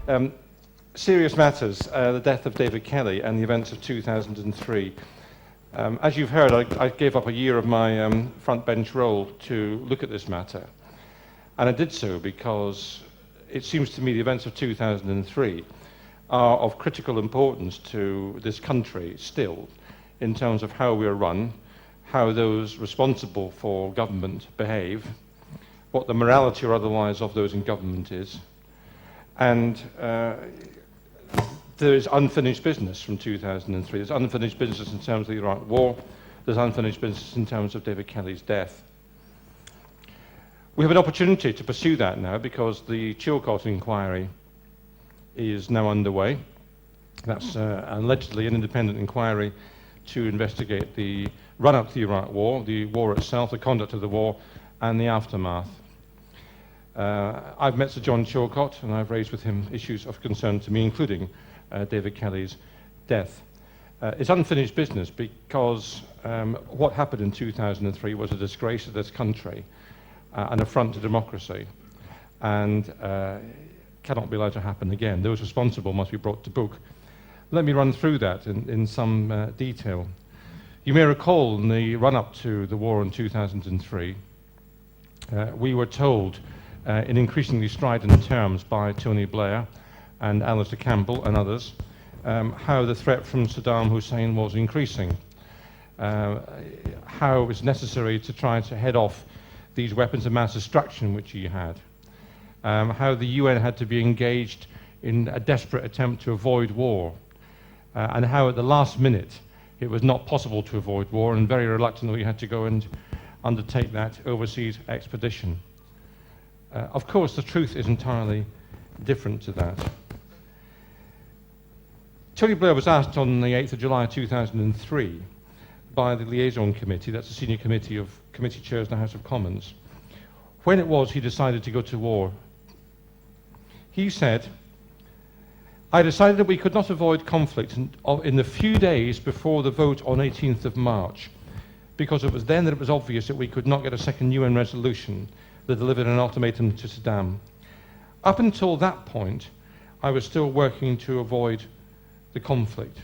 Um, Serious matters, the death of David Kelly and the events of 2003. As you've heard, I gave up a year of my front bench role to look at this matter. And I did so because it seems to me the events of 2003 are of critical importance to this country still, in terms of how we are run, how those responsible for government behave, what the morality or otherwise of those in government is. And there is unfinished business from 2003. There's unfinished business in terms of the Iraq War. There's unfinished business in terms of David Kelly's death. We have an opportunity to pursue that now because the Chilcot inquiry is now underway. That's allegedly an independent inquiry to investigate the run-up to the Iraq War, the war itself, the conduct of the war, and the aftermath. I've met Sir John Chilcot, and I've raised with him issues of concern to me, including David Kelly's death. It's unfinished business because what happened in 2003 was a disgrace to this country, an affront to democracy, and cannot be allowed to happen again. Those responsible must be brought to book. Let me run through that in some detail. You may recall in the run-up to the war in 2003, we were told in increasingly strident terms by Tony Blair and Alistair Campbell and others how the threat from Saddam Hussein was increasing, how it was necessary to try to head off these weapons of mass destruction which he had, how the UN had to be engaged in a desperate attempt to avoid war, and how at the last minute it was not possible to avoid war, and very reluctantly we had to go and undertake that overseas expedition. Of course, the truth is entirely different to that. Tony Blair was asked on the 8th of July 2003 by the Liaison Committee, that's the senior committee of committee chairs in the House of Commons, when it was he decided to go to war. He said, "I decided that we could not avoid conflict in the few days before the vote on 18th of March, because it was then that it was obvious that we could not get a second UN resolution that delivered an ultimatum to Saddam. Up until that point, I was still working to avoid the conflict."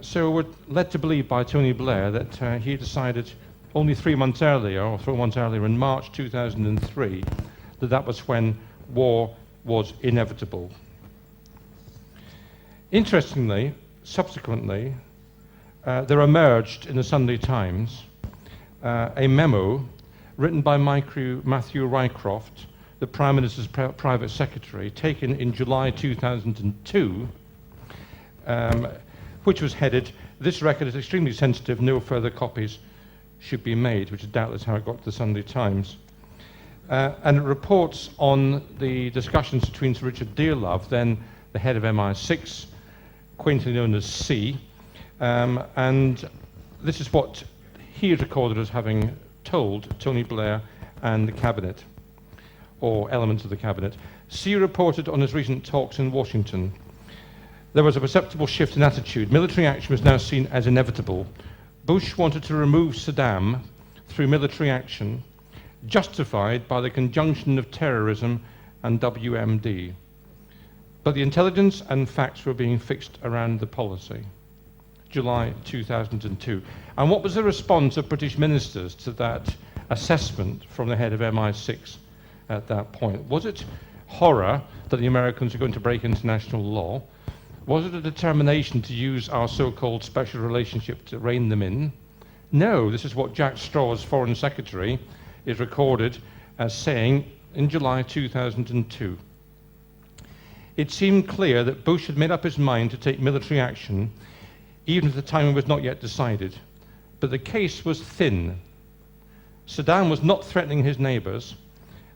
So we're led to believe by Tony Blair that he decided only 3 months earlier, or 3 months earlier in March 2003, that was when war was inevitable. Interestingly, subsequently, there emerged in the Sunday Times a memo written by Matthew Rycroft, the Prime Minister's private secretary, taken in July 2002, which was headed, "This record is extremely sensitive, no further copies should be made," which is doubtless how it got to the Sunday Times. And it reports on the discussions between Sir Richard Dearlove, then the head of MI6, quaintly known as C, and this is what he is recorded as having told Tony Blair and the cabinet, or elements of the cabinet. C reported on his recent talks in Washington, "There was a perceptible shift in attitude. Military action was now seen as inevitable. Bush wanted to remove Saddam through military action, justified by the conjunction of terrorism and WMD. But the intelligence and facts were being fixed around the policy." July 2002. And what was the response of British ministers to that assessment from the head of MI6 at that point? Was it horror that the Americans were going to break international law? Was it a determination to use our so-called special relationship to rein them in? No, this is what Jack Straw, as Foreign Secretary, is recorded as saying in July 2002. It seemed clear that Bush had made up his mind to take military action, even if the timing was not yet decided. But the case was thin. Saddam was not threatening his neighbors,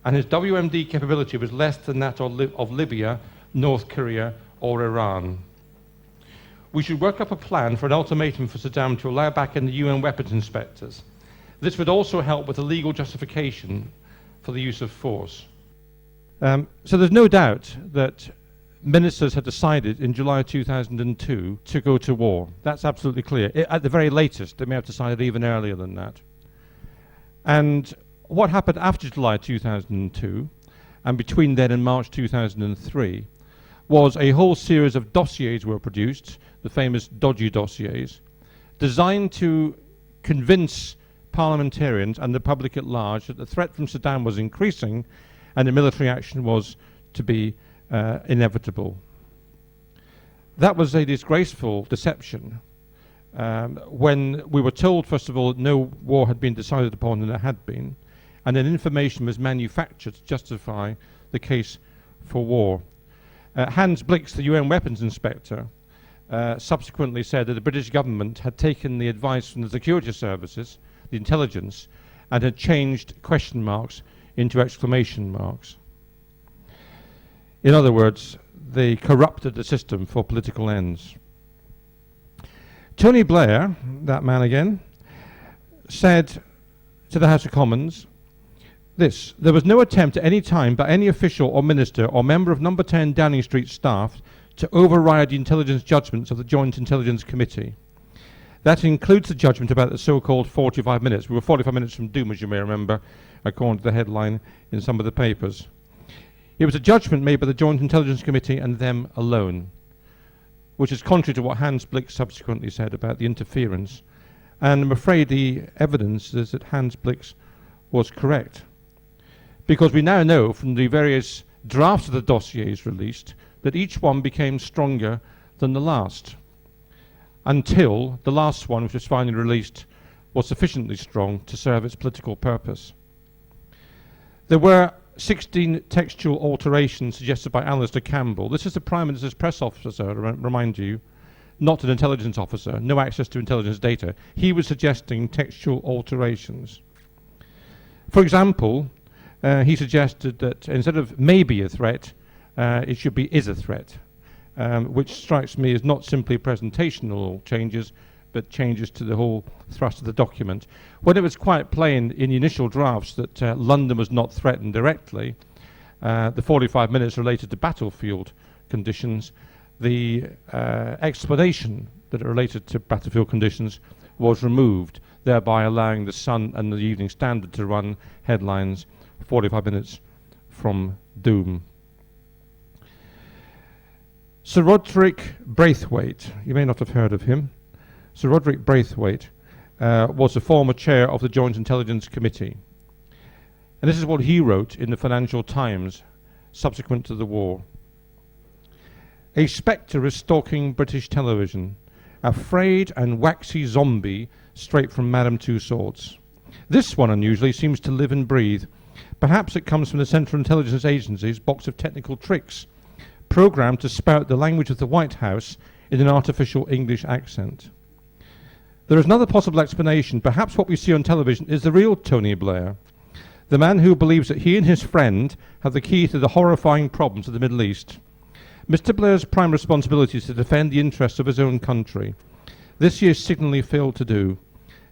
and his WMD capability was less than that of Libya, North Korea, or Iran. We should work up a plan for an ultimatum for Saddam to allow back in the UN weapons inspectors. This would also help with the legal justification for the use of force. So there's no doubt that ministers had decided in July 2002 to go to war. That's absolutely clear. At the very latest, they may have decided even earlier than that. And what happened after July 2002 and between then and March 2003, was a whole series of dossiers were produced, the famous dodgy dossiers, designed to convince parliamentarians and the public at large that the threat from Saddam was increasing and that military action was to be inevitable. That was a disgraceful deception when we were told, first of all, that no war had been decided upon, and there had been, and then information was manufactured to justify the case for war. Hans Blix, the UN weapons inspector, subsequently said that the British government had taken the advice from the security services, the intelligence, and had changed question marks into exclamation marks. In other words, they corrupted the system for political ends. Tony Blair, that man again, said to the House of Commons this: there was no attempt at any time by any official or minister or member of Number 10 Downing Street staff to override the intelligence judgments of the Joint Intelligence Committee. That includes the judgment about the so-called 45 minutes. We were 45 minutes from doom, as you may remember, according to the headline in some of the papers. It was a judgment made by the Joint Intelligence Committee and them alone, which is contrary to what Hans Blix subsequently said about the interference. And I'm afraid the evidence is that Hans Blix was correct, because we now know from the various drafts of the dossiers released that each one became stronger than the last, until the last one, which was finally released, was sufficiently strong to serve its political purpose. There were 16 textual alterations suggested by Alistair Campbell. This is the Prime Minister's press officer, remind you, not an intelligence officer, no access to intelligence data. He was suggesting textual alterations. For example, he suggested that instead of maybe a threat, it should be is a threat, which strikes me as not simply presentational changes, but changes to the whole thrust of the document. When it was quite plain in the initial drafts that London was not threatened directly, the 45 minutes related to battlefield conditions, the explanation that it related to battlefield conditions was removed, thereby allowing the Sun and the Evening Standard to run headlines 45 minutes from doom. Sir Roderick Braithwaite, you may not have heard of him. Sir Roderick Braithwaite was the former chair of the Joint Intelligence Committee. And this is what he wrote in the Financial Times subsequent to the war. A spectre is stalking British television, a frayed and waxy zombie straight from Madame Tussauds. This one unusually seems to live and breathe. Perhaps it comes from the Central Intelligence Agency's box of technical tricks, programmed to spout the language of the White House in an artificial English accent. There is another possible explanation. Perhaps what we see on television is the real Tony Blair, the man who believes that he and his friend have the key to the horrifying problems of the Middle East. Mr. Blair's prime responsibility is to defend the interests of his own country. This he has signally failed to do.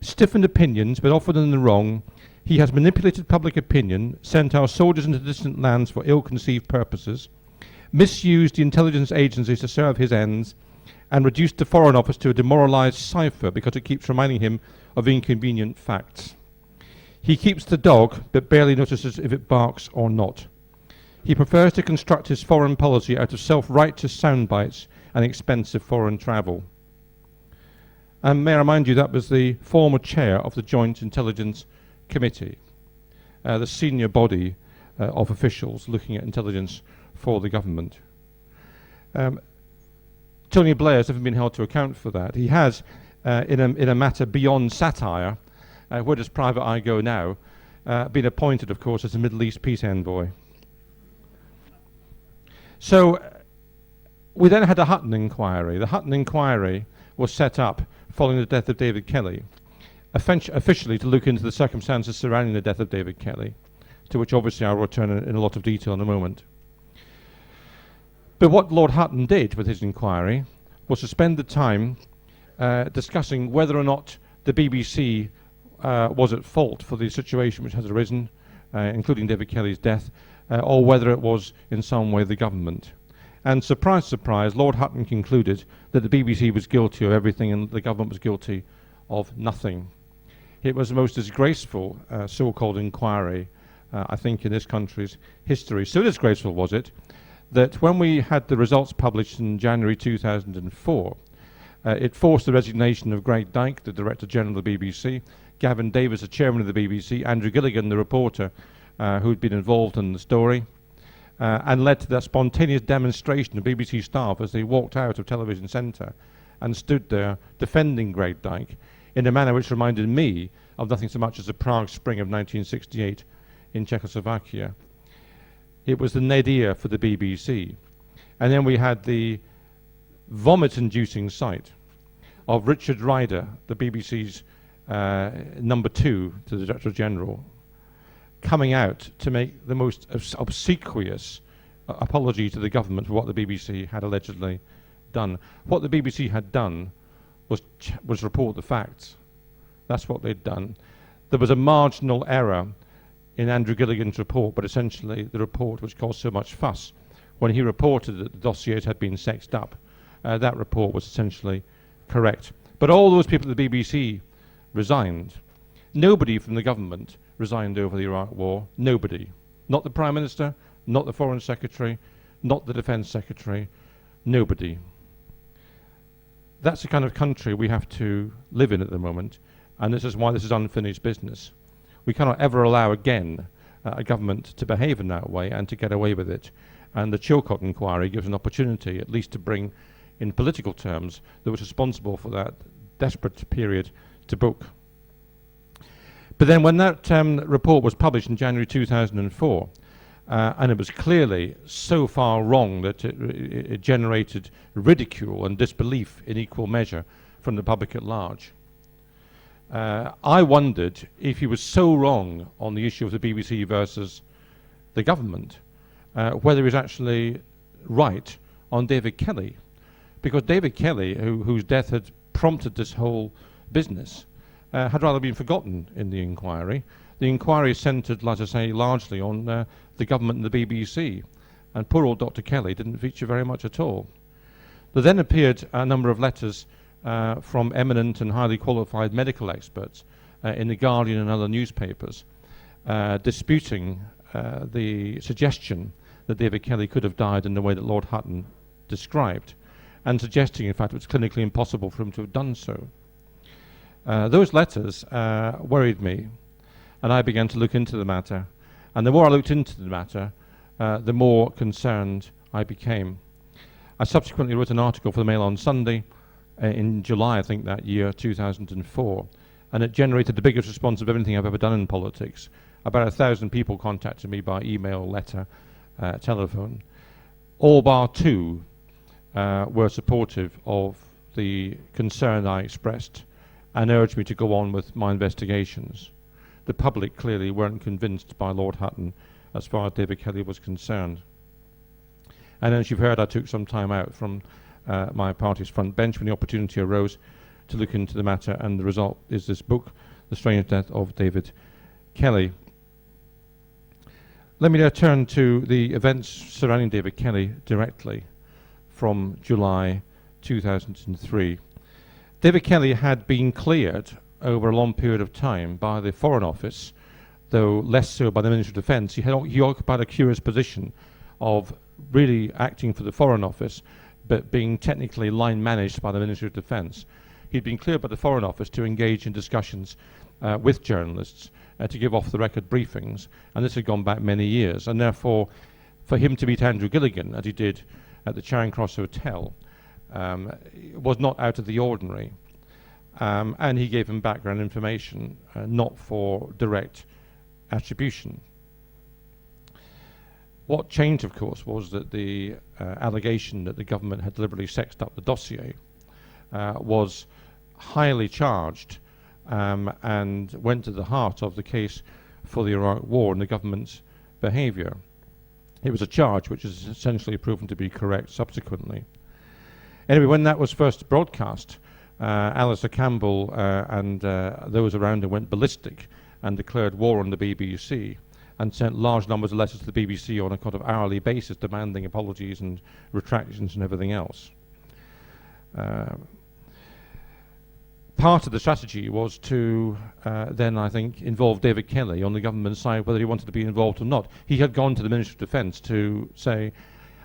Stiffened opinions, but often in the wrong, he has manipulated public opinion, sent our soldiers into distant lands for ill-conceived purposes, misused the intelligence agencies to serve his ends, and reduced the Foreign Office to a demoralized cipher because it keeps reminding him of inconvenient facts. He keeps the dog, but barely notices if it barks or not. He prefers to construct his foreign policy out of self-righteous sound bites and expensive foreign travel. And may I remind you, that was the former chair of the Joint Intelligence Committee, the senior body of officials looking at intelligence for the government. Tony Blair has never been held to account for that. He has, in a matter beyond satire, where does Private Eye go now, been appointed, of course, as a Middle East peace envoy. So we then had a Hutton inquiry. The Hutton inquiry was set up following the death of David Kelly, officially to look into the circumstances surrounding the death of David Kelly, to which obviously I'll return in a lot of detail in a moment. But what Lord Hutton did with his inquiry was to spend the time discussing whether or not the BBC was at fault for the situation which has arisen, including David Kelly's death, or whether it was in some way the government. And surprise, surprise, Lord Hutton concluded that the BBC was guilty of everything and the government was guilty of nothing. It was the most disgraceful so-called inquiry I think, in this country's history. So disgraceful was it that when we had the results published in January 2004, it forced the resignation of Greg Dyke, the Director General of the BBC, Gavin Davis, the Chairman of the BBC, Andrew Gilligan, the reporter who'd been involved in the story, and led to that spontaneous demonstration of BBC staff as they walked out of Television Centre and stood there defending Greg Dyke in a manner which reminded me of nothing so much as the Prague Spring of 1968 in Czechoslovakia. It was the nadir for the BBC. And then we had the vomit-inducing sight of Richard Ryder, the BBC's number 2 to the Director General, coming out to make the most obsequious apology to the government for what the BBC had allegedly done. What the BBC had done was report the facts. That's what they'd done. There was a marginal error in Andrew Gilligan's report, but essentially the report which caused so much fuss when he reported that the dossiers had been sexed up, that report was essentially correct. But all those people at the BBC resigned. Nobody from the government resigned over the Iraq War. Nobody. Not the Prime Minister, not the Foreign Secretary, not the Defence Secretary. Nobody. That's the kind of country we have to live in at the moment, and this is why this is unfinished business. We cannot ever allow again a government to behave in that way and to get away with it. And the Chilcot inquiry gives an opportunity at least to bring, in political terms, those responsible for that desperate period to book. But then when that report was published in January 2004, and it was clearly so far wrong that it generated ridicule and disbelief in equal measure from the public at large, I wondered if he was so wrong on the issue of the BBC versus the government, whether he was actually right on David Kelly. Because David Kelly, whose death had prompted this whole business, had rather been forgotten in the inquiry. The inquiry centred, as I say, largely on the government and the BBC, and poor old Dr. Kelly didn't feature very much at all. There then appeared a number of letters from eminent and highly qualified medical experts in The Guardian and other newspapers, disputing the suggestion that David Kelly could have died in the way that Lord Hutton described, and suggesting, in fact, it was clinically impossible for him to have done so. Those letters worried me, and I began to look into the matter. And the more I looked into the matter, the more concerned I became. I subsequently wrote an article for the Mail on Sunday in July, I think, that year, 2004, and it generated the biggest response of anything I've ever done in politics. About 1,000 people contacted me by email, letter, telephone. All bar 2 were supportive of the concern I expressed and urged me to go on with my investigations. The public clearly weren't convinced by Lord Hutton as far as David Kelly was concerned. And as you've heard, I took some time out from my party's front bench when the opportunity arose to look into the matter, and the result is this book, The Strange Death of David Kelly. Let me now turn to the events surrounding David Kelly directly from July 2003. David Kelly had been cleared over a long period of time by the Foreign Office, though less so by the Ministry of Defence. He occupied a curious position of really acting for the Foreign Office, but being technically line managed by the Ministry of Defence. He'd been cleared by the Foreign Office to engage in discussions with journalists, to give off-the-record briefings, and this had gone back many years, and therefore for him to meet Andrew Gilligan, as he did at the Charing Cross Hotel, was not out of the ordinary. And he gave him background information, not for direct attribution. What changed, of course, was that the allegation that the government had deliberately sexed up the dossier was highly charged and went to the heart of the case for the Iraq War and the government's behaviour. It was a charge which is essentially proven to be correct subsequently. Anyway, when that was first broadcast, Alistair Campbell and those around him went ballistic and declared war on the BBC and sent large numbers of letters to the BBC on a kind of hourly basis demanding apologies and retractions and everything else. Part of the strategy was to then, I think, involve David Kelly on the government side, whether he wanted to be involved or not. He had gone to the Ministry of Defence to say,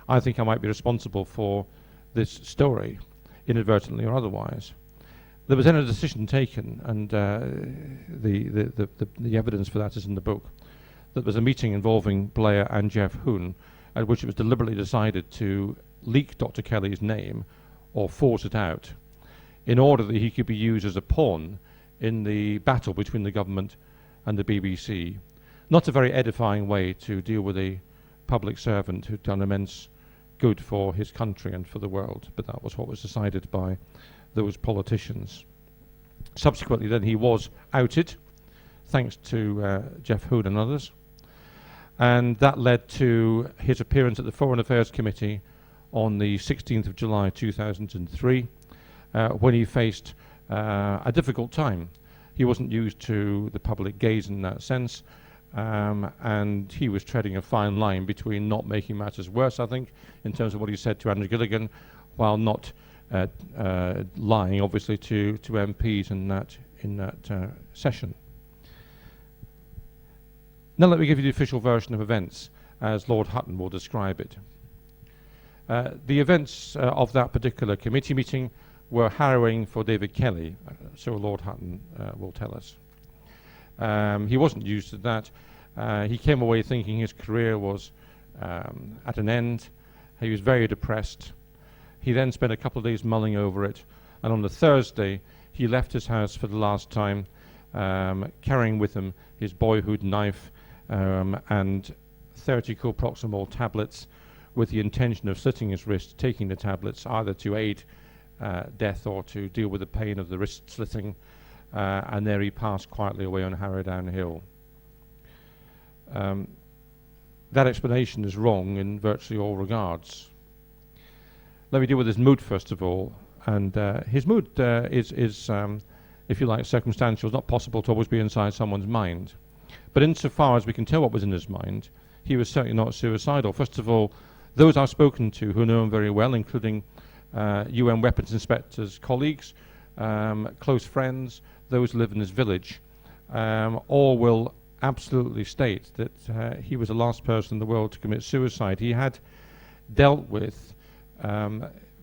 I think I might be responsible for this story, inadvertently or otherwise. There was then a decision taken, and the evidence for that is in the book, that there was a meeting involving Blair and Jeff Hoon, at which it was deliberately decided to leak Dr. Kelly's name or force it out, in order that he could be used as a pawn in the battle between the government and the BBC. Not a very edifying way to deal with a public servant who'd done immense good for his country and for the world, but that was what was decided by those politicians. Subsequently then he was outed, thanks to Jeff Hoon and others, and that led to his appearance at the Foreign Affairs Committee on the 16th of July 2003, when he faced a difficult time. He wasn't used to the public gaze in that sense, and he was treading a fine line between not making matters worse, I think, in terms of what he said to Andrew Gilligan, while not lying, obviously, to MPs in that session. Now let me give you the official version of events, as Lord Hutton will describe it. The events of that particular committee meeting were harrowing for David Kelly, so Lord Hutton will tell us. He wasn't used to that. He came away thinking his career was at an end. He was very depressed. He then spent a couple of days mulling over it, and on the Thursday he left his house for the last time, carrying with him his boyhood knife and 30 coproximol tablets, with the intention of slitting his wrist, taking the tablets either to aid death or to deal with the pain of the wrist slitting, and there he passed quietly away on Harrowdown Hill. That explanation is wrong in virtually all regards. Let me deal with his mood first of all, and his mood is if you like, circumstantial. It's not possible to always be inside someone's mind, but insofar as we can tell what was in his mind, he was certainly not suicidal. First of all, those I've spoken to who know him very well, including UN Weapons Inspector's colleagues, close friends, those who live in his village, all will absolutely state that he was the last person in the world to commit suicide. He had dealt with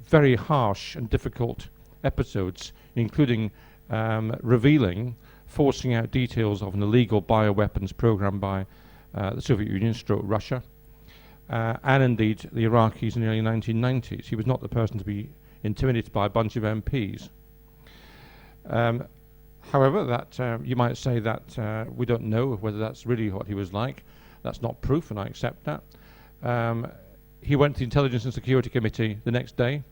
very harsh and difficult episodes, including revealing, forcing out details of an illegal bioweapons program by the Soviet Union / Russia, and indeed the Iraqis in the early 1990s. He was not the person to be intimidated by a bunch of MPs. However, that you might say that we don't know whether that's really what he was like. That's not proof, and I accept that. He went to the Intelligence and Security Committee the next day,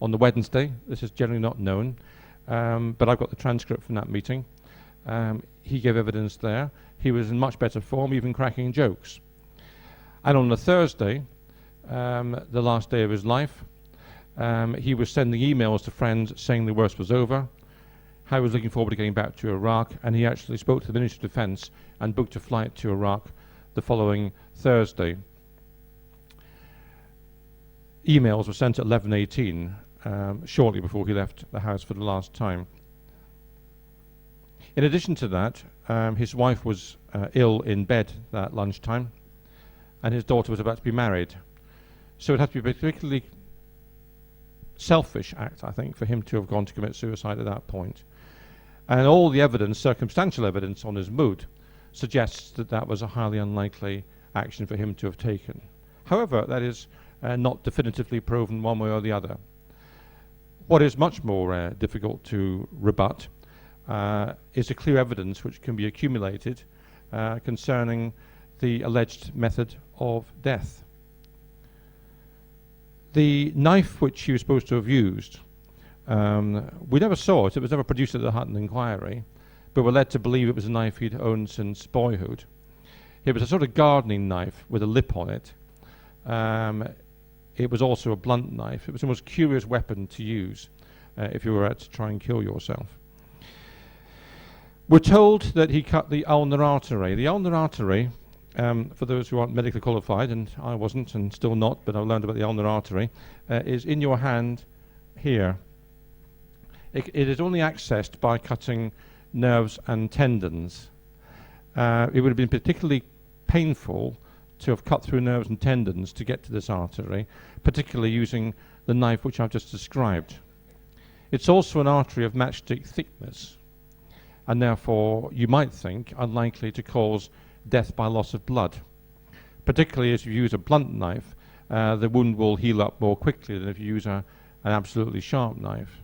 on the Wednesday. This is generally not known, but I've got the transcript from that meeting. He gave evidence there. He was in much better form, even cracking jokes. And on the Thursday, the last day of his life, he was sending emails to friends saying the worst was over, how he was looking forward to getting back to Iraq, and he actually spoke to the Ministry of Defence and booked a flight to Iraq the following Thursday. Emails were sent at 11:18, shortly before he left the house for the last time. In addition to that, his wife was ill in bed that lunchtime, and his daughter was about to be married. So it had to be a particularly selfish act, I think, for him to have gone to commit suicide at that point. And all the evidence, circumstantial evidence on his mood, suggests that that was a highly unlikely action for him to have taken. However, that is not definitively proven one way or the other. What is much more difficult to rebut is the clear evidence which can be accumulated concerning the alleged method of death. The knife which he was supposed to have used, we never saw it. It was never produced at the Hutton inquiry, but we're led to believe it was a knife he'd owned since boyhood. It was a sort of gardening knife with a lip on it. It was also a blunt knife. It was the most curious weapon to use if you were out to try and kill yourself. We're told that he cut the ulnar artery. The ulnar artery, for those who aren't medically qualified, and I wasn't and still not, but I learned about the ulnar artery, is in your hand here. It is only accessed by cutting nerves and tendons. It would have been particularly painful to have cut through nerves and tendons to get to this artery, particularly using the knife which I've just described. It's also an artery of matchstick thickness, and therefore, you might think, unlikely to cause death by loss of blood. Particularly as you use a blunt knife, the wound will heal up more quickly than if you use an absolutely sharp knife.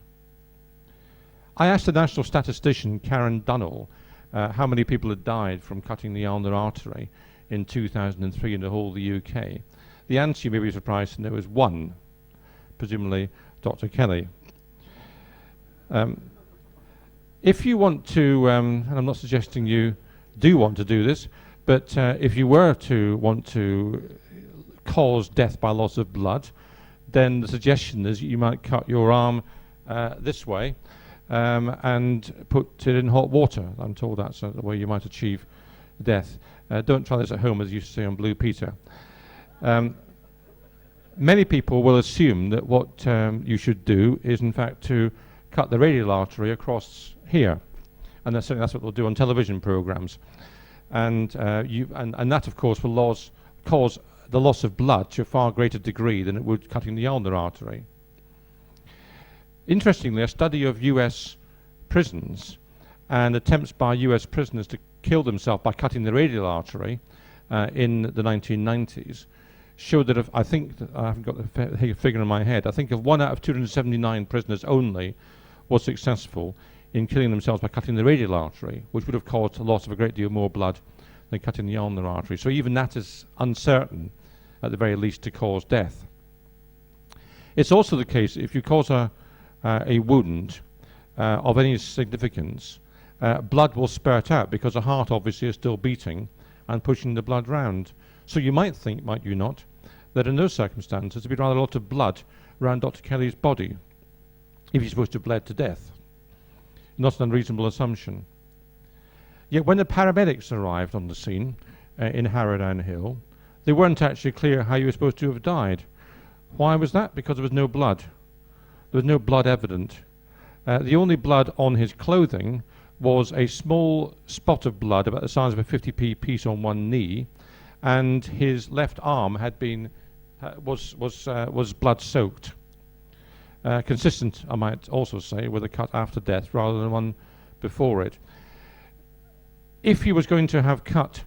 I asked the national statistician, Karen Dunnell, how many people had died from cutting the ulnar artery in 2003 in the whole of the UK. The answer, you may be surprised to know, is one, presumably Dr. Kelly. If you want to, and I'm not suggesting you do want to do this, but if you were to want to cause death by loss of blood, then the suggestion is you might cut your arm this way and put it in hot water. I'm told that's the way you might achieve death. Don't try this at home, as you used to say on Blue Peter. Many people will assume that what you should do is, in fact, to cut the radial artery across here, and that's what they'll do on television programs. And that, of course, will cause the loss of blood to a far greater degree than it would cutting the ulnar artery. Interestingly, a study of US prisons and attempts by US prisoners to kill themselves by cutting the radial artery in the 1990s showed that I haven't got the figure in my head, I think of 1 out of 279 prisoners only was successful in killing themselves by cutting the radial artery, which would have caused a loss of a great deal more blood than cutting the ulnar artery. So even that is uncertain, at the very least, to cause death. It's also the case if you cause a wound of any significance, blood will spurt out because the heart obviously is still beating and pushing the blood round. So you might think, might you not, that in those circumstances there'd be rather a lot of blood around Dr. Kelly's body if he's supposed to have bled to death. Not an unreasonable assumption. Yet when the paramedics arrived on the scene in Harrowdown Hill, they weren't actually clear how you were supposed to have died. Why was that? Because there was no blood. There was no blood evident. The only blood on his clothing was a small spot of blood about the size of a 50p piece on one knee, and his left arm had been was blood soaked. Consistent, I might also say, with a cut after death rather than one before it. If he was going to have cut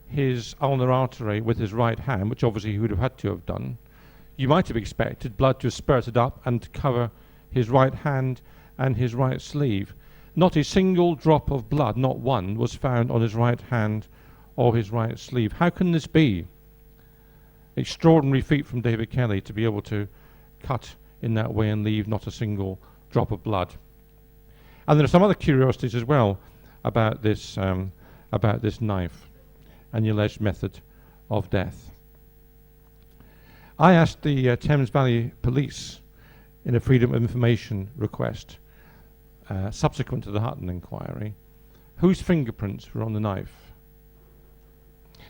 his ulnar artery with his right hand, which obviously he would have had to have done, you might have expected blood to have spurted up and to cover his right hand and his right sleeve. Not a single drop of blood, not one, was found on his right hand or his right sleeve. How can this be? Extraordinary feat from David Kelly to be able to cut in that way and leave not a single drop of blood. And there are some other curiosities as well about this knife and the alleged method of death. I asked the Thames Valley Police in a Freedom of Information request subsequent to the Hutton inquiry, whose fingerprints were on the knife.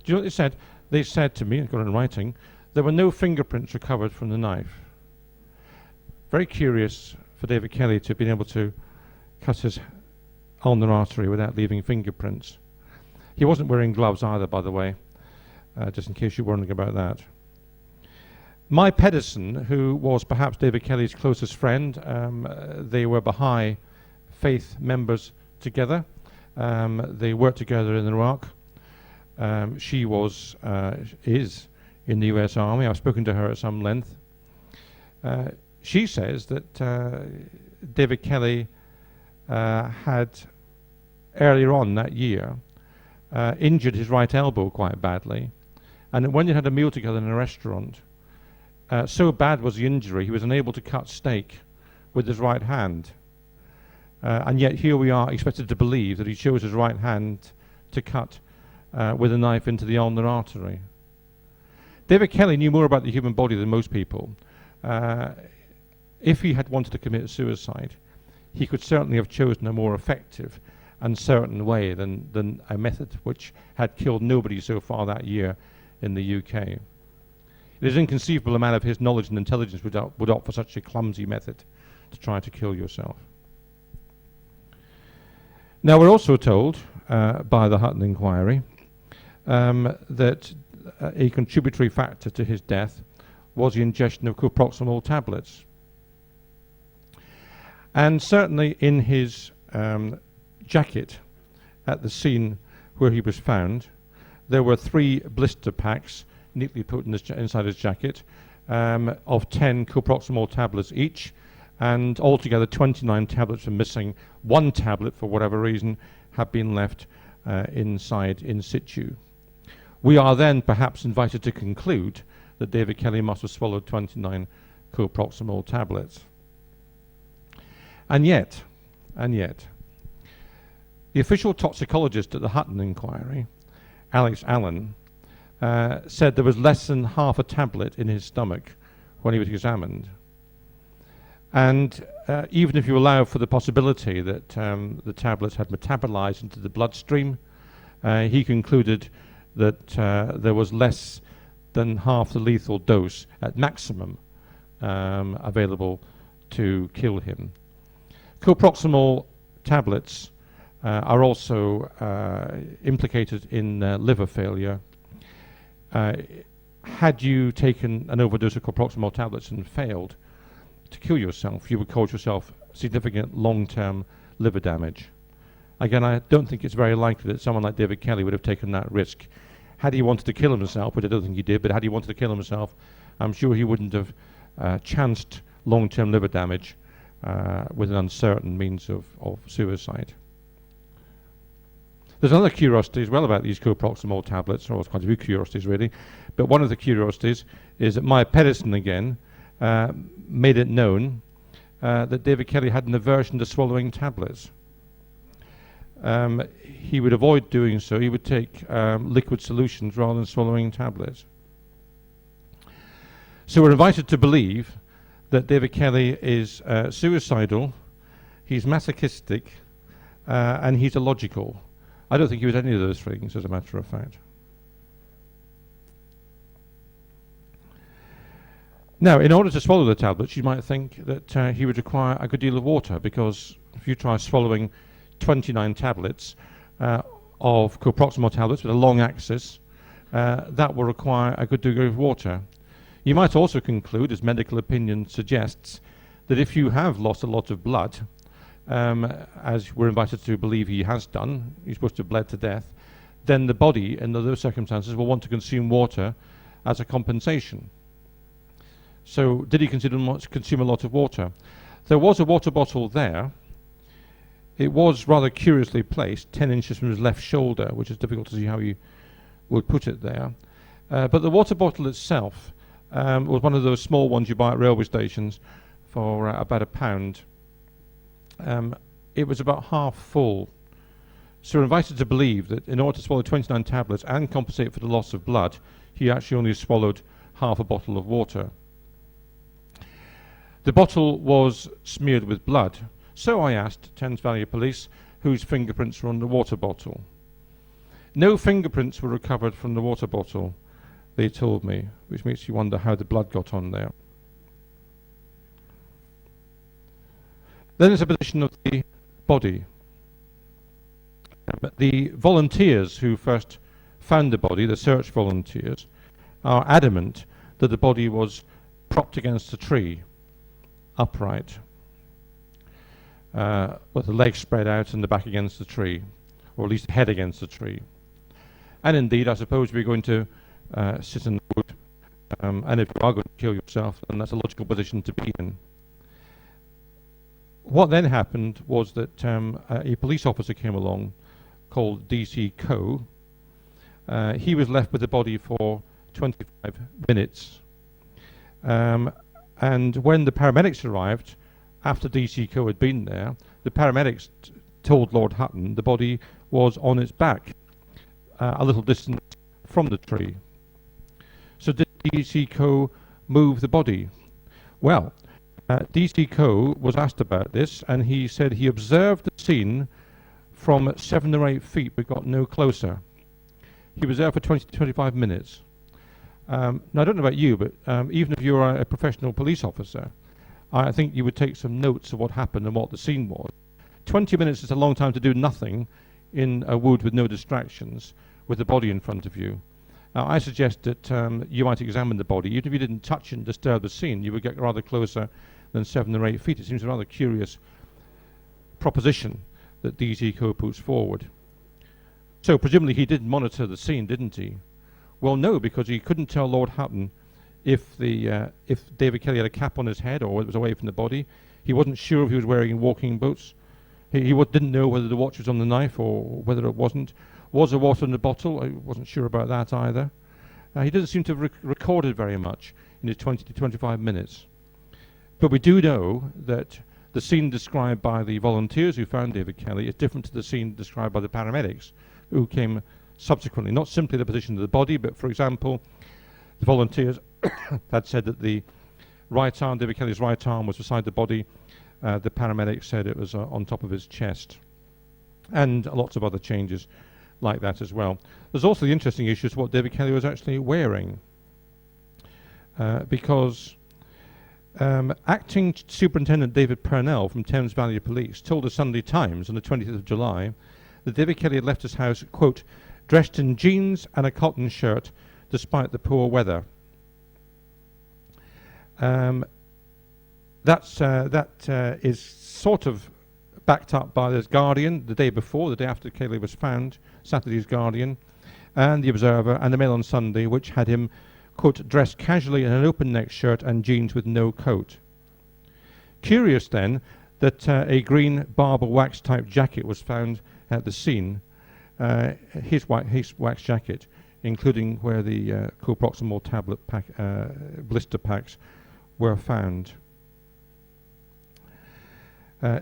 Do you know what they said? They said to me, I've got it in writing, there were no fingerprints recovered from the knife. Very curious for David Kelly to have been able to cut his ulnar artery without leaving fingerprints. He wasn't wearing gloves either, by the way, just in case you're wondering about that. Mai Pedersen, who was perhaps David Kelly's closest friend, they were Baha'i faith members together. They worked together in Iraq. She is in the US Army. I've spoken to her at some length. She says that David Kelly had earlier on that year injured his right elbow quite badly, and that when they had a meal together in a restaurant, so bad was the injury he was unable to cut steak with his right hand, and yet here we are expected to believe that he chose his right hand to cut with a knife into the ulnar artery. David Kelly knew more about the human body than most people. If he had wanted to commit suicide, he could certainly have chosen a more effective and certain way than a method which had killed nobody so far that year in the UK. It is inconceivable a man of his knowledge and intelligence would opt for such a clumsy method to try to kill yourself. Now, we're also told by the Hutton inquiry that a contributory factor to his death was the ingestion of coproximol tablets. And certainly in his jacket at the scene where he was found, there were 3 blister packs neatly put in inside his jacket of 10 coproximol tablets each, and altogether 29 tablets were missing. 1 tablet, for whatever reason, had been left inside in situ. We are then perhaps invited to conclude that David Kelly must have swallowed 29 coproximol tablets. And yet, the official toxicologist at the Hutton inquiry, Alex Allen, said there was less than half a tablet in his stomach when he was examined. And even if you allow for the possibility that the tablets had metabolized into the bloodstream, he concluded that there was less than half the lethal dose at maximum available to kill him. Coproximol tablets are also implicated in liver failure. Had you taken an overdose of coproximol tablets and failed to kill yourself, you would cause yourself significant long-term liver damage. Again, I don't think it's very likely that someone like David Kelly would have taken that risk. Had he wanted to kill himself, which I don't think he did, but had he wanted to kill himself, I'm sure he wouldn't have chanced long-term liver damage with an uncertain means of suicide. There's another curiosity as well about these coproximol tablets, or quite a few curiosities really, but one of the curiosities is that Maya Pedersen again made it known that David Kelly had an aversion to swallowing tablets. He would avoid doing so. He would take liquid solutions rather than swallowing tablets. So we're invited to believe that David Kelly is suicidal, he's masochistic, and he's illogical. I don't think he was any of those things, as a matter of fact. Now, in order to swallow the tablets, you might think that he would require a good deal of water, because if you try swallowing 29 tablets of coproximol tablets with a long axis, that will require a good degree of water. You might also conclude, as medical opinion suggests, that if you have lost a lot of blood, as we're invited to believe he has done, he's supposed to have bled to death, then the body, in those circumstances, will want to consume water as a compensation. So did he consume a lot of water? There was a water bottle there. It was rather curiously placed, 10 inches from his left shoulder, which is difficult to see how you would put it there. But the water bottle itself was one of those small ones you buy at railway stations for about £1. It was about half full. So we're invited to believe that in order to swallow 29 tablets and compensate for the loss of blood, he actually only swallowed half a bottle of water. The bottle was smeared with blood. So I asked Thames Valley Police whose fingerprints were on the water bottle. No fingerprints were recovered from the water bottle, they told me, which makes you wonder how the blood got on there. Then there's a position of the body. The volunteers who first found the body, the search volunteers, are adamant that the body was propped against a tree, upright, with the legs spread out and the back against the tree, or at least the head against the tree. And indeed, I suppose we're going to sit in the wood, and if you are going to kill yourself, then that's a logical position to be in. What then happened was that a police officer came along called D.C. Coe. He was left with the body for 25 minutes. And when the paramedics arrived, after D.C. Coe had been there, the paramedics told Lord Hutton the body was on its back, a little distance from the tree. So did D.C. Coe move the body? Well, D.C. Coe was asked about this, and he said he observed the scene from 7 or 8 feet but got no closer. He was there for 20 to 25 minutes. Now, I don't know about you, but even if you're a professional police officer, I think you would take some notes of what happened and what the scene was. 20 minutes is a long time to do nothing in a wood with no distractions, with the body in front of you. I suggest that you might examine the body. Even if you didn't touch and disturb the scene, you would get rather closer than 7 or 8 feet. It seems a rather curious proposition that DZ puts forward. So presumably he did monitor the scene, didn't he? Well, no, because he couldn't tell Lord Hutton if David Kelly had a cap on his head or it was away from the body. He wasn't sure if he was wearing walking boots. He didn't know whether the watch was on the knife or whether it wasn't. Was there water in the bottle? I wasn't sure about that either. He doesn't seem to have recorded very much in his 20 to 25 minutes. But we do know that the scene described by the volunteers who found David Kelly is different to the scene described by the paramedics who came subsequently. Not simply the position of the body, but for example, the volunteers had said that the right arm, David Kelly's right arm, was beside the body. The paramedics said it was on top of his chest. And lots of other changes like that as well. There's also the interesting issue of what David Kelly was actually wearing. Because Acting Superintendent David Purnell from Thames Valley Police told the Sunday Times on the 20th of July that David Kelly had left his house, quote, dressed in jeans and a cotton shirt despite the poor weather. That is sort of backed up by the Guardian the day before, the day after Kelly was found, Saturday's Guardian, and the Observer and the Mail on Sunday, which had him, quote, dressed casually in an open-neck shirt and jeans with no coat. Curious then that a green Barber wax type jacket was found at the scene, his wax jacket, including where the coproximol tablet blister packs were found.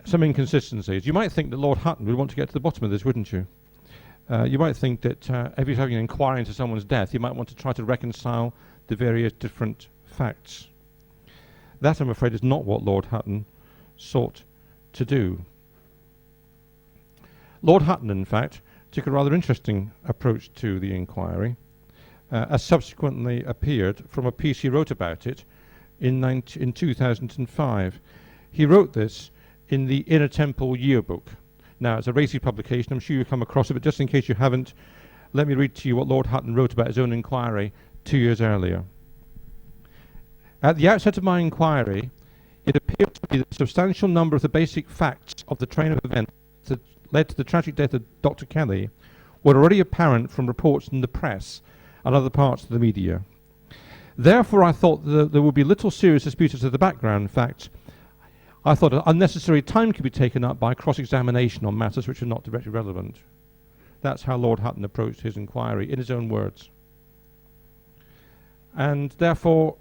Some inconsistencies. You might think that Lord Hutton would want to get to the bottom of this, wouldn't you? You might think that if he's having an inquiry into someone's death, you might want to try to reconcile the various different facts. That, I'm afraid, is not what Lord Hutton sought to do. Lord Hutton, in fact, took a rather interesting approach to the inquiry, as subsequently appeared from a piece he wrote about it in 2005. He wrote this in the Inner Temple Yearbook. Now, it's a racy publication. I'm sure you've come across it, but just in case you haven't, let me read to you what Lord Hutton wrote about his own inquiry 2 years earlier. At the outset of my inquiry, it appeared to me that a substantial number of the basic facts of the train of events that led to the tragic death of Dr. Kelly were already apparent from reports in the press and other parts of the media. Therefore, I thought that there would be little serious dispute as to the background facts. I thought unnecessary time could be taken up by cross-examination on matters which are not directly relevant. That's how Lord Hutton approached his inquiry, in his own words. And therefore,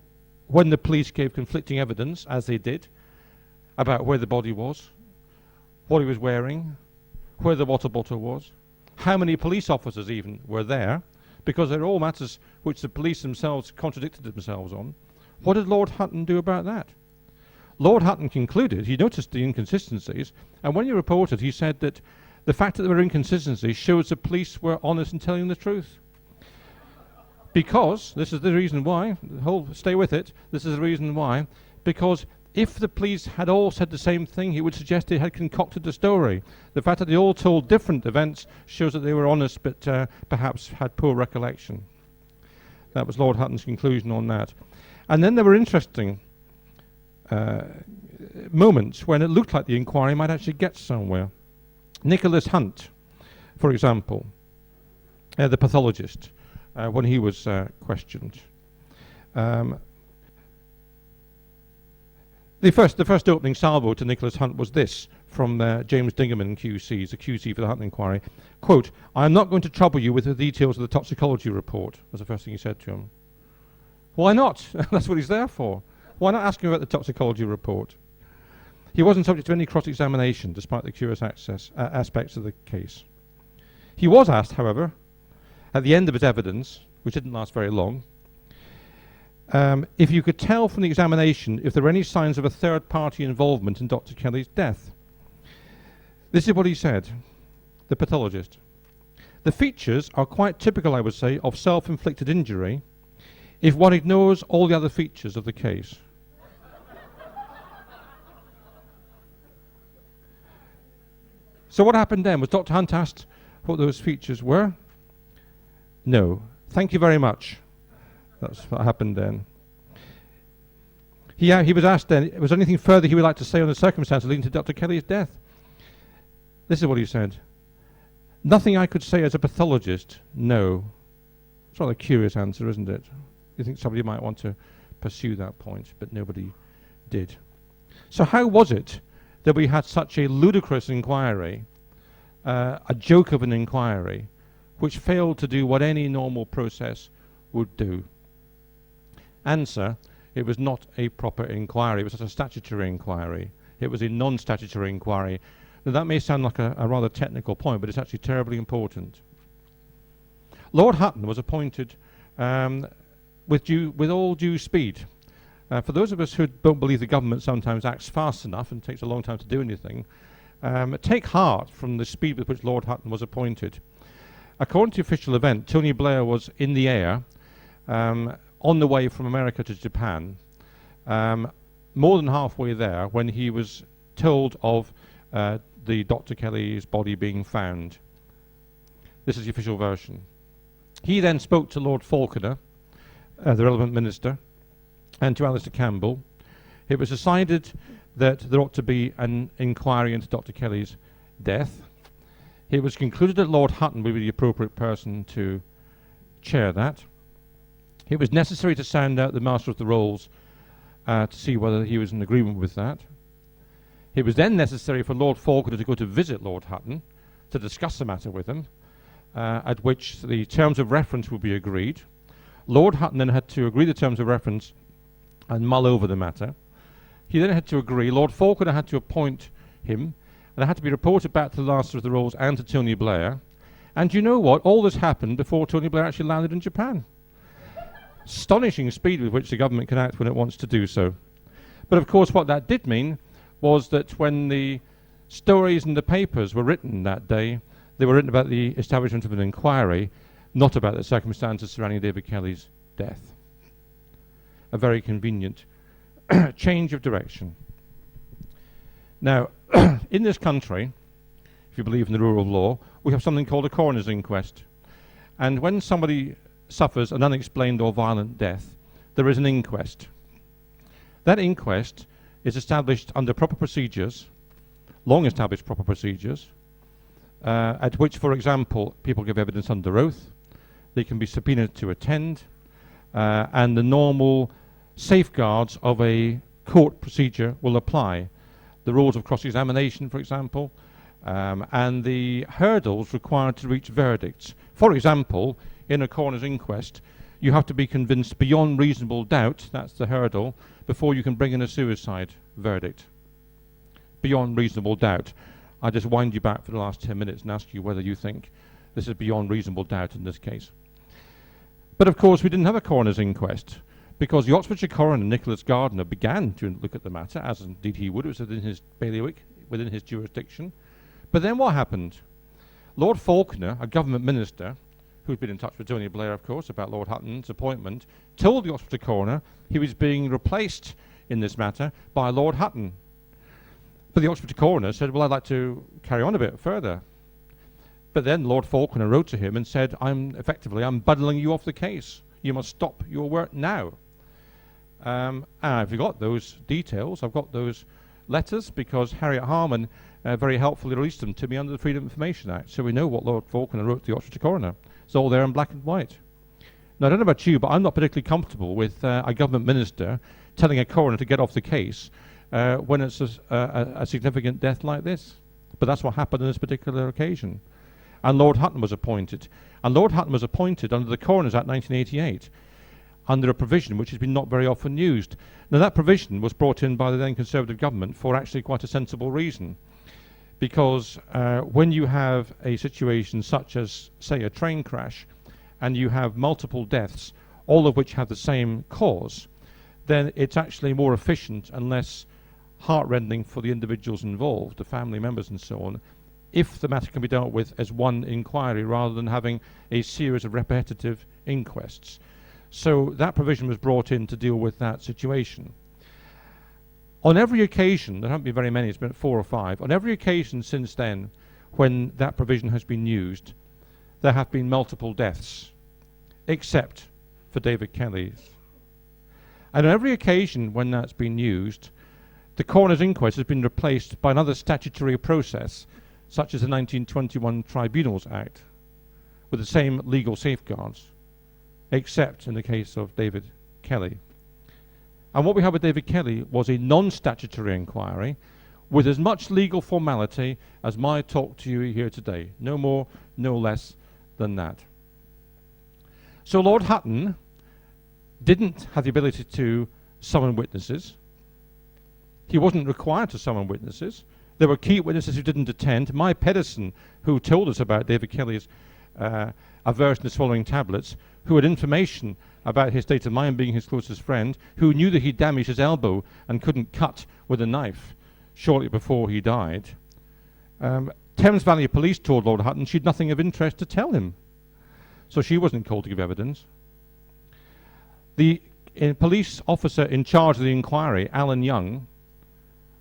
when the police gave conflicting evidence, as they did, about where the body was, what he was wearing, where the water bottle was, how many police officers even were there, because they're all matters which the police themselves contradicted themselves on, what did Lord Hutton do about that? Lord Hutton concluded, he noticed the inconsistencies, and when he reported, he said that the fact that there were inconsistencies shows the police were honest in telling the truth. Because, this is the reason why, stay with it, this is the reason why, because if the police had all said the same thing, he would suggest they had concocted the story. The fact that they all told different events shows that they were honest, but perhaps had poor recollection. That was Lord Hutton's conclusion on that. And then there were interesting moments when it looked like the inquiry might actually get somewhere. Nicholas Hunt, for example, the pathologist, when he was questioned. The first opening salvo to Nicholas Hunt was this from James Dingerman QC, the QC for the Hunt inquiry. Quote, I am not going to trouble you with the details of the toxicology report, was the first thing he said to him. Why not? That's what he's there for. Why not ask him about the toxicology report? He wasn't subject to any cross-examination, despite the curious aspects of the case. He was asked, however, at the end of his evidence, which didn't last very long, if you could tell from the examination if there were any signs of a third-party involvement in Dr. Kelly's death. This is what he said, the pathologist. The features are quite typical, I would say, of self-inflicted injury if one ignores all the other features of the case. So what happened then? Was Dr. Hunt asked what those features were? No. Thank you very much. That's what happened then. He was asked then, was there anything further he would like to say on the circumstances leading to Dr. Kelly's death? This is what he said. Nothing I could say as a pathologist, no. It's rather a curious answer, isn't it? You think somebody might want to pursue that point, but nobody did. So how was it that we had such a ludicrous inquiry, a joke of an inquiry, which failed to do what any normal process would do? Answer, it was not a proper inquiry. It was a statutory inquiry. It was a non-statutory inquiry. Now, that may sound like a rather technical point, but it's actually terribly important. Lord Hutton was appointed with all due speed. For those of us who don't believe the government sometimes acts fast enough and takes a long time to do anything, take heart from the speed with which Lord Hutton was appointed. According to official event, Tony Blair was in the air on the way from America to Japan, more than halfway there when he was told of the Dr. Kelly's body being found. This is the official version. He then spoke to Lord Falconer, the relevant minister, and to Alistair Campbell. It was decided that there ought to be an inquiry into Dr. Kelly's death. It was concluded that Lord Hutton would be the appropriate person to chair that. It was necessary to sound out the Master of the Rolls to see whether he was in agreement with that. It was then necessary for Lord Falconer to go to visit Lord Hutton to discuss the matter with him, at which the terms of reference would be agreed. Lord Hutton then had to agree the terms of reference and mull over the matter. He then had to agree. Lord Falconer had to appoint him, and it had to be reported back to the Master of the Rolls and to Tony Blair. And you know what? All this happened before Tony Blair actually landed in Japan. Astonishing speed with which the government can act when it wants to do so. But of course what that did mean was that when the stories in the papers were written that day, they were written about the establishment of an inquiry, not about the circumstances surrounding David Kelly's death. A very convenient change of direction. Now, in this country, if you believe in the rule of law, we have something called a coroner's inquest. And when somebody suffers an unexplained or violent death, there is an inquest. That inquest is established under proper procedures, long-established proper procedures, at which, for example, people give evidence under oath, they can be subpoenaed to attend, and the normal safeguards of a court procedure will apply. The rules of cross-examination, for example, and the hurdles required to reach verdicts. For example, in a coroner's inquest, you have to be convinced beyond reasonable doubt, that's the hurdle, before you can bring in a suicide verdict. Beyond reasonable doubt. I just wind you back for the last 10 minutes and ask you whether you think this is beyond reasonable doubt in this case. But of course we didn't have a coroner's inquest, because the Oxfordshire coroner, Nicholas Gardiner, began to look at the matter, as indeed he would. It was within his bailiwick, within his jurisdiction. But then what happened? Lord Falconer, a government minister, who'd been in touch with Tony Blair, of course, about Lord Hutton's appointment, told the Oxfordshire coroner he was being replaced in this matter by Lord Hutton. But the Oxfordshire coroner said, well, I'd like to carry on a bit further. But then Lord Falconer wrote to him and said, I'm bundling you off the case. You must stop your work now. And I've got those details, I've got those letters, because Harriet Harman very helpfully released them to me under the Freedom of Information Act. So we know what Lord Falconer wrote to the Oxfordshire coroner. It's all there in black and white. Now, I don't know about you, but I'm not particularly comfortable with a government minister telling a coroner to get off the case when it's a significant death like this. But that's what happened on this particular occasion. And Lord Hutton was appointed. And Lord Hutton was appointed under the Coroners Act 1988, under a provision which has been not very often used. Now, that provision was brought in by the then Conservative government for actually quite a sensible reason. Because when you have a situation such as, say, a train crash, and you have multiple deaths, all of which have the same cause, then it's actually more efficient and less heartrending for the individuals involved, the family members and so on, if the matter can be dealt with as one inquiry rather than having a series of repetitive inquests. So that provision was brought in to deal with that situation. On every occasion, there haven't been very many, it's been 4 or 5, on every occasion since then, when that provision has been used, there have been multiple deaths, except for David Kelly's. And on every occasion when that's been used, the coroner's inquest has been replaced by another statutory process, such as the 1921 Tribunals Act, with the same legal safeguards, except in the case of David Kelly. And what we had with David Kelly was a non-statutory inquiry with as much legal formality as my talk to you here today. No more, no less than that. So Lord Hutton didn't have the ability to summon witnesses. He wasn't required to summon witnesses. There were key witnesses who didn't attend. Mai Pedersen, who told us about David Kelly's aversion to swallowing tablets, who had information about his state of mind, being his closest friend, who knew that he damaged his elbow and couldn't cut with a knife shortly before he died. Thames Valley Police told Lord Hutton she'd nothing of interest to tell him, so she wasn't called to give evidence. The police officer in charge of the inquiry, Alan Young,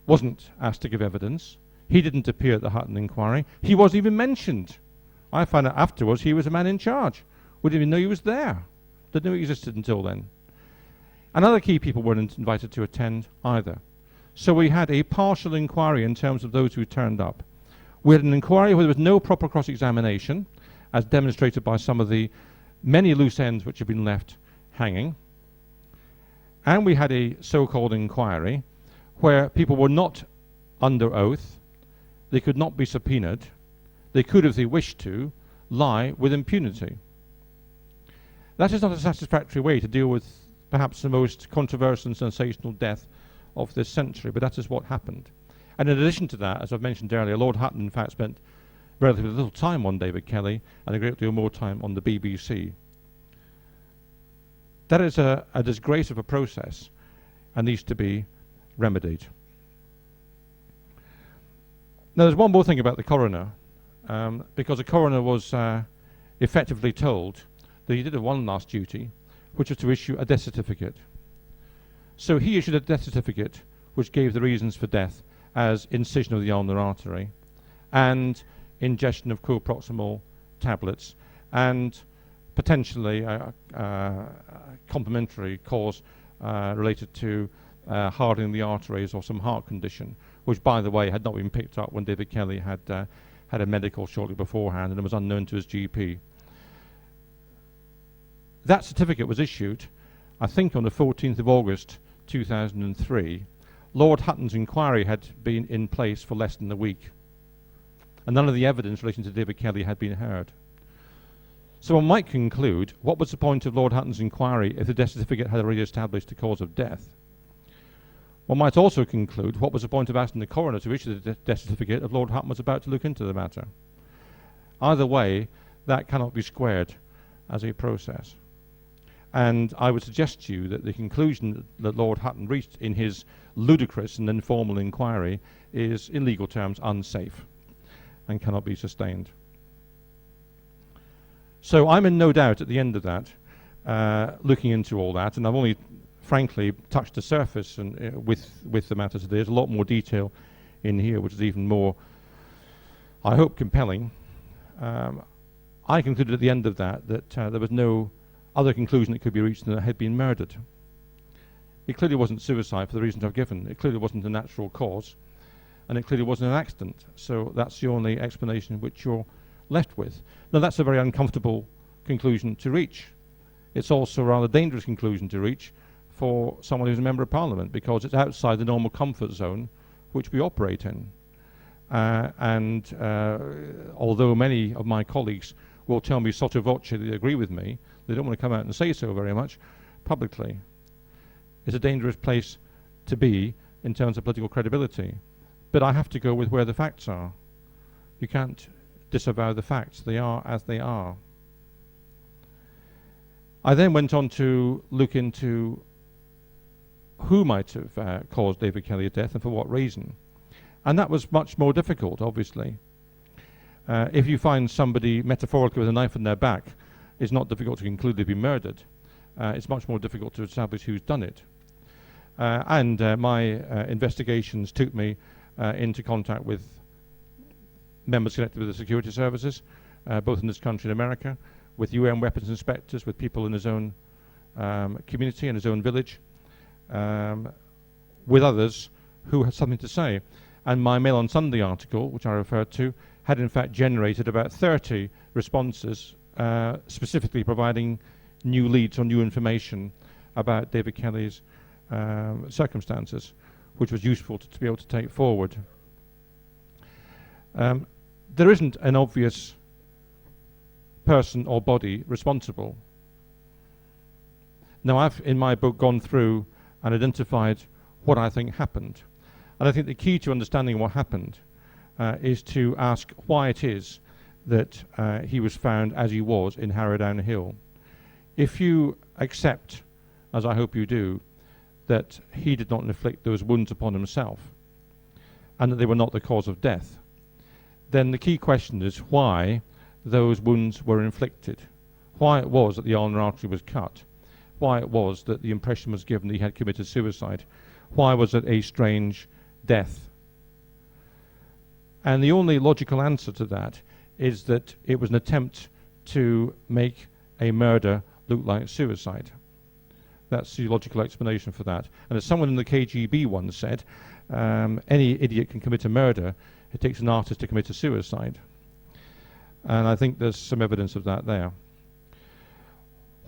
wasn't asked to give evidence. He didn't appear at the Hutton inquiry. He wasn't even mentioned. I found out afterwards he was a man in charge. We didn't even know he was there. Didn't know he existed until then. And other key people weren't invited to attend either. So we had a partial inquiry in terms of those who turned up. We had an inquiry where there was no proper cross-examination, as demonstrated by some of the many loose ends which have been left hanging. And we had a so-called inquiry where people were not under oath, they could not be subpoenaed, they could, if they wished to, lie with impunity. That is not a satisfactory way to deal with perhaps the most controversial and sensational death of this century, but that is what happened. And in addition to that, as I've mentioned earlier, Lord Hutton in fact spent relatively little time on David Kelly and a great deal more time on the BBC. That is a disgrace of a process and needs to be remedied. Now there's one more thing about the coroner, because the coroner was effectively told that he did have one last duty, which was to issue a death certificate. So he issued a death certificate which gave the reasons for death as incision of the ulnar artery and ingestion of coproximal tablets and potentially a complementary cause related to hardening the arteries or some heart condition, which, by the way, had not been picked up when David Kelly had a medical shortly beforehand and it was unknown to his GP. That certificate was issued, I think, on the 14th of August 2003. Lord Hutton's inquiry had been in place for less than a week, and none of the evidence relating to David Kelly had been heard. So one might conclude, what was the point of Lord Hutton's inquiry if the death certificate had already established the cause of death? One might also conclude, what was the point of asking the coroner to issue the death certificate if Lord Hutton was about to look into the matter? Either way, that cannot be squared as a process. And I would suggest to you that the conclusion that Lord Hutton reached in his ludicrous and informal inquiry is, in legal terms, unsafe and cannot be sustained. So I'm in no doubt at the end of that, looking into all that, and I've only frankly touched the surface and with the matter today. There's a lot more detail in here, which is even more, I hope, compelling. I concluded at the end of that there was no other conclusion that could be reached than that it had been murdered. It clearly wasn't suicide for the reasons I've given. It clearly wasn't a natural cause, and it clearly wasn't an accident. So that's the only explanation which you're left with. Now that's a very uncomfortable conclusion to reach. It's also a rather dangerous conclusion to reach for someone who's a member of Parliament, because it's outside the normal comfort zone which we operate in. Although many of my colleagues will tell me sotto voce they agree with me, they don't want to come out and say so very much publicly. It's a dangerous place to be in terms of political credibility. But I have to go with where the facts are. You can't disavow the facts. They are as they are. I then went on to look into who might have caused David Kelly's death and for what reason. And that was much more difficult, obviously. If you find somebody metaphorically with a knife in their back, it's not difficult to conclude they've been murdered. It's much more difficult to establish who's done it. My investigations took me into contact with members connected with the security services, both in this country and America, with UN weapons inspectors, with people in his own community and his own village, with others who had something to say. And my Mail on Sunday article, which I referred to, had in fact generated about 30 responses, specifically providing new leads or new information about David Kelly's circumstances, which was useful to be able to take forward. There isn't an obvious person or body responsible. Now, I've, in my book, gone through and identified what I think happened. And I think the key to understanding what happened is to ask why it is that he was found as he was in Harrowdown Hill. If you accept, as I hope you do, that he did not inflict those wounds upon himself and that they were not the cause of death, then the key question is why those wounds were inflicted, why it was that the ulnar artery was cut, why it was that the impression was given that he had committed suicide, why was it a strange death. And the only logical answer to that is that it was an attempt to make a murder look like suicide. That's the logical explanation for that. And as someone in the KGB once said, any idiot can commit a murder. It takes an artist to commit a suicide. And I think there's some evidence of that there.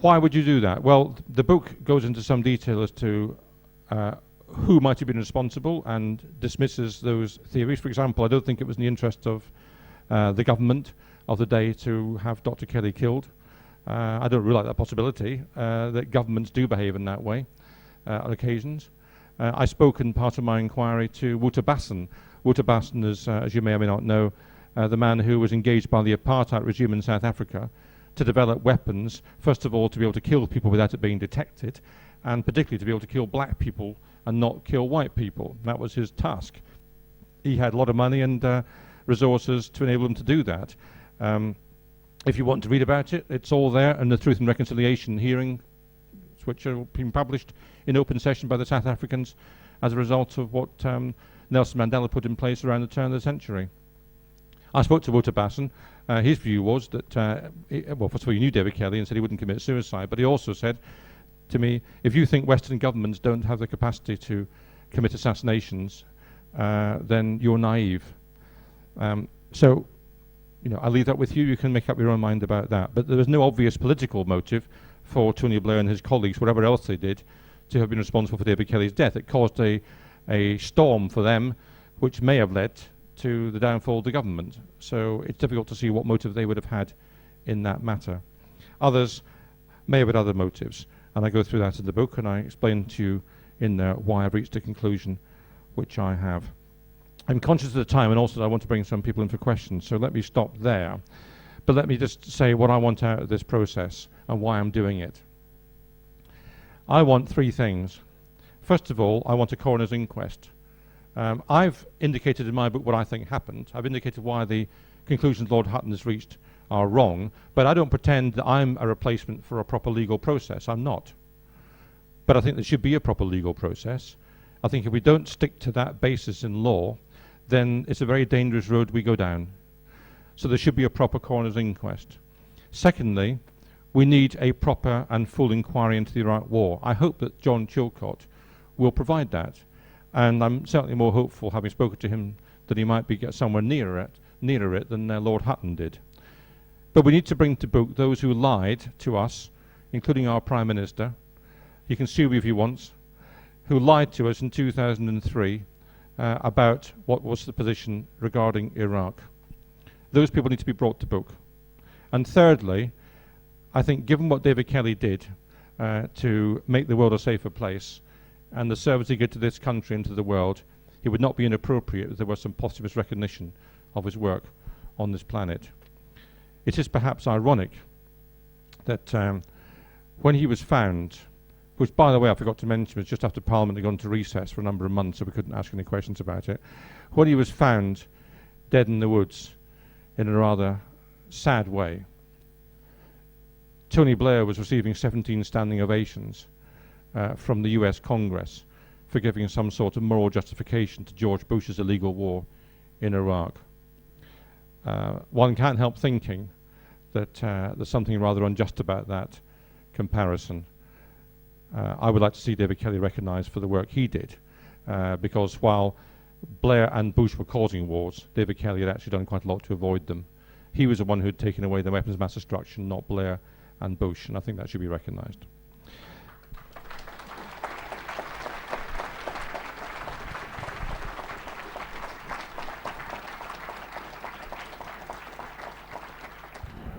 Why would you do that? Well, the book goes into some detail as to who might have been responsible and dismisses those theories. For example, I don't think it was in the interest of the government of the day to have Dr. Kelly killed. I don't rule out that possibility, that governments do behave in that way on occasions. I spoke in part of my inquiry to Wouter Basson. Wouter Basson is, as you may or may not know, the man who was engaged by the apartheid regime in South Africa to develop weapons, first of all to be able to kill people without it being detected, and particularly to be able to kill black people and not kill white people. That was his task. He had a lot of money and resources to enable him to do that. If you want to read about it, it's all there in the Truth and Reconciliation hearing, which are being published in open session by the South Africans as a result of what Nelson Mandela put in place around the turn of the century. I spoke to Wouter Basson. His view was that, well, first of all, he knew David Kelly and said he wouldn't commit suicide, but he also said to me, if you think Western governments don't have the capacity to commit assassinations, then you're naive. So, you know, I'll leave that with you. You can make up your own mind about that. But there was no obvious political motive for Tony Blair and his colleagues, whatever else they did, to have been responsible for David Kelly's death. It caused a storm for them, which may have led to the downfall of the government. So it's difficult to see what motive they would have had in that matter. Others may have had other motives, and I go through that in the book, and I explain to you in there why I've reached a conclusion which I have. I'm conscious of the time, and also I want to bring some people in for questions, so let me stop there. But let me just say what I want out of this process and why I'm doing it. I want three things. First of all, I want a coroner's inquest. I've indicated in my book what I think happened. I've indicated why the conclusions Lord Hutton has reached are wrong, but I don't pretend that I'm a replacement for a proper legal process. I'm not. But I think there should be a proper legal process. I think if we don't stick to that basis in law, then it's a very dangerous road we go down. So there should be a proper coroner's inquest. Secondly, we need a proper and full inquiry into the Iraq War. I hope that John Chilcot will provide that. And I'm certainly more hopeful, having spoken to him, that he might get somewhere nearer it than Lord Hutton did. But we need to bring to book those who lied to us, including our Prime Minister. He can sue me if he wants, who lied to us in 2003 about what was the position regarding Iraq. Those people need to be brought to book. And thirdly, I think given what David Kelly did to make the world a safer place, and the service he did to this country and to the world, it would not be inappropriate if there was some posthumous recognition of his work on this planet. It is perhaps ironic that when he was found, which, by the way, I forgot to mention, was just after Parliament had gone to recess for a number of months, so we couldn't ask any questions about it. When he was found dead in the woods in a rather sad way, Tony Blair was receiving 17 standing ovations from the US Congress for giving some sort of moral justification to George Bush's illegal war in Iraq. one can't help thinking that there's something rather unjust about that comparison. I would like to see David Kelly recognised for the work he did, because while Blair and Bush were causing wars, David Kelly had actually done quite a lot to avoid them. He was the one who had taken away the weapons of mass destruction, not Blair and Bush, and I think that should be recognised.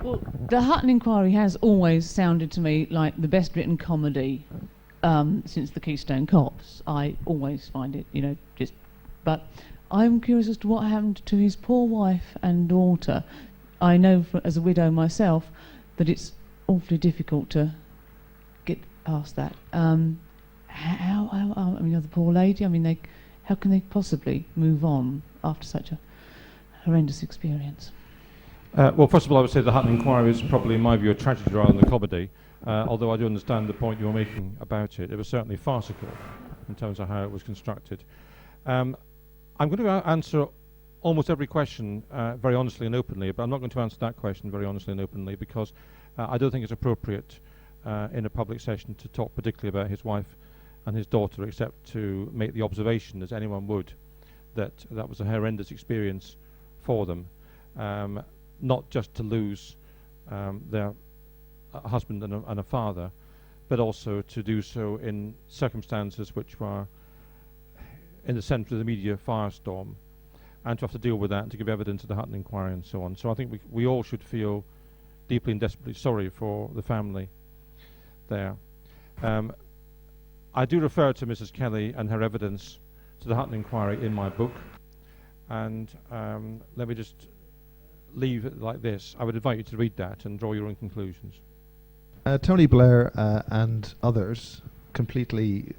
Well, the Hutton Inquiry has always sounded to me like the best written comedy since the Keystone Cops. I always find it, but I'm curious as to what happened to his poor wife and daughter. I know as a widow myself that it's awfully difficult to get past that. The poor lady, how can they possibly move on after such a horrendous experience? Well, first of all, I would say the Hutton Inquiry is probably, in my view, a tragedy rather than a comedy, although I do understand the point you were making about it. It was certainly farcical in terms of how it was constructed. I'm going to answer almost every question very honestly and openly, but I'm not going to answer that question very honestly and openly because I don't think it's appropriate in a public session to talk particularly about his wife and his daughter, except to make the observation, as anyone would, that that was a horrendous experience for them. Not just to lose their husband and a father, but also to do so in circumstances which were in the centre of the media firestorm, and to have to deal with that and to give evidence of the Hutton Inquiry and so on. So I think we all should feel deeply and desperately sorry for the family there. I do refer to Mrs. Kelly and her evidence to the Hutton Inquiry in my book, and let me just leave it like this. I would invite you to read that and draw your own conclusions. Tony Blair and others completely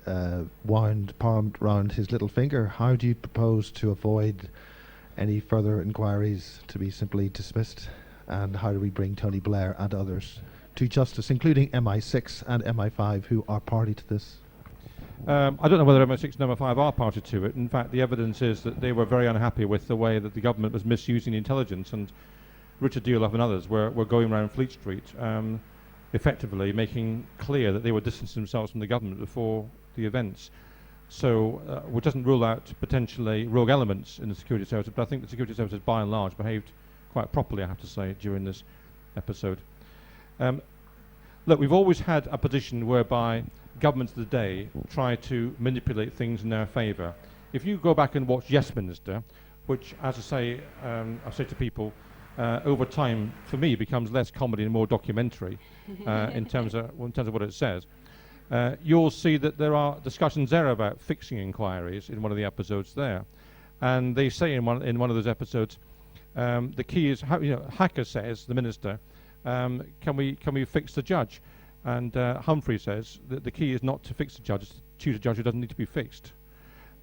wound Parliament round his little finger. How do you propose to avoid any further inquiries to be simply dismissed? And how do we bring Tony Blair and others to justice, including MI6 and MI5, who are party to this? I don't know whether MI6 and MI5 are party to it. In fact, the evidence is that they were very unhappy with the way that the government was misusing intelligence, and Richard Dearlove and others were going around Fleet Street effectively making clear that they were distancing themselves from the government before the events. So which doesn't rule out potentially rogue elements in the security service, but I think the security services by and large behaved quite properly, I have to say, during this episode. Look, we've always had a position whereby governments of the day try to manipulate things in their favour. If you go back and watch Yes Minister, which, as I say to people, over time, for me, becomes less comedy and more documentary in terms of what it says, you'll see that there are discussions there about fixing inquiries in one of the episodes there. And they say in one of those episodes, the key is, Hacker says, the minister, can we fix the judge? And Humphrey says that the key is not to fix the judge, it's to choose a judge who doesn't need to be fixed.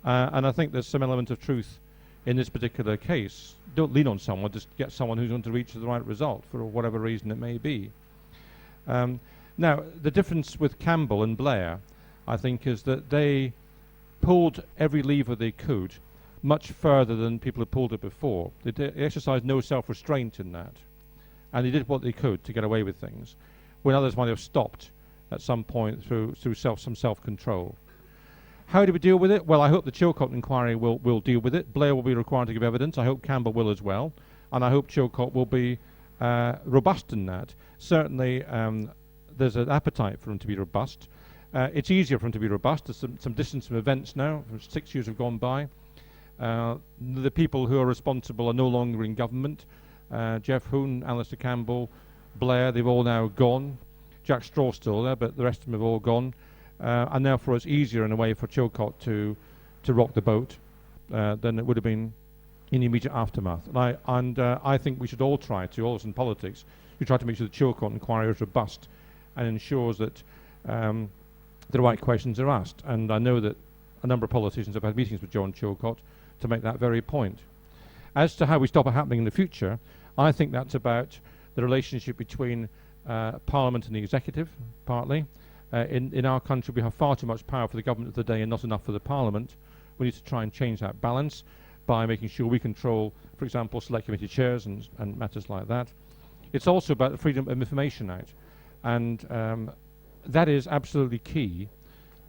And I think there's some element of truth in this particular case. Don't lean on someone, just get someone who's going to reach the right result for whatever reason it may be. Now, the difference with Campbell and Blair, I think, is that they pulled every lever they could much further than people had pulled it before. They exercised no self-restraint in that. And they did what they could to get away with things, when others might have stopped at some point through some self-control. How do we deal with it? Well, I hope the Chilcot inquiry will deal with it. Blair will be required to give evidence. I hope Campbell will as well. And I hope Chilcot will be robust in that. Certainly, there's an appetite for him to be robust. It's easier for him to be robust. There's some distance from events now. 6 years have gone by. The people who are responsible are no longer in government. Jeff Hoon, Alistair Campbell, Blair, they've all now gone. Jack Straw's still there, but the rest of them have all gone. And therefore it's easier in a way for Chilcot to rock the boat than it would have been in the immediate aftermath. And I think we should all try to, all of us in politics, we try to make sure the Chilcot inquiry is robust and ensures that the right questions are asked. And I know that a number of politicians have had meetings with John Chilcot to make that very point. As to how we stop it happening in the future, I think that's about the relationship between Parliament and the executive, partly. In our country, we have far too much power for the government of the day and not enough for the Parliament. We need to try and change that balance. by making sure we control, for example, select committee chairs and matters like that. It's also about the Freedom of Information Act, and that is absolutely key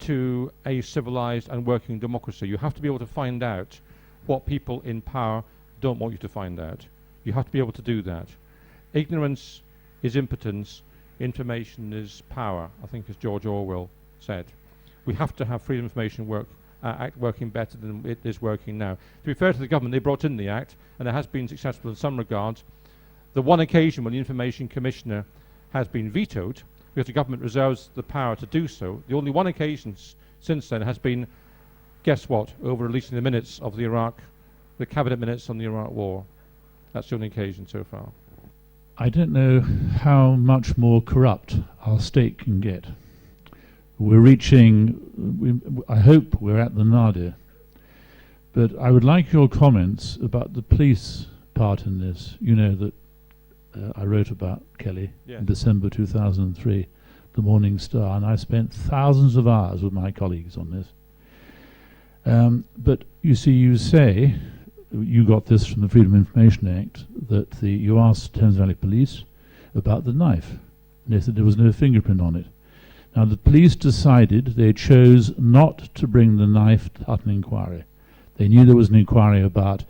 to a civilized and working democracy. You have to be able to find out what people in power don't want you to find out. You have to be able to do that. Ignorance is impotence, information is power, I think, as George Orwell said. We have to have Freedom of Information Act working better than it is working now. To be fair to the government, they brought in the Act, and it has been successful in some regards. The one occasion when the Information Commissioner has been vetoed, because the government reserves the power to do so, the only one occasion since then has been, guess what, over releasing the minutes of the cabinet minutes on the Iraq war. That's the only occasion so far. I don't know how much more corrupt our state can get. We're reaching, I hope we're at the nadir. But I would like your comments about the police part in this. You know that I wrote about Kelly in December 2003, the Morning Star, and I spent thousands of hours with my colleagues on this. But you see, you say, you got this from the Freedom of Information Act, that you asked Thames Valley Police about the knife, and they said there was no fingerprint on it. Now the police decided they chose not to bring the knife to Hutton inquiry. They knew there was an inquiry about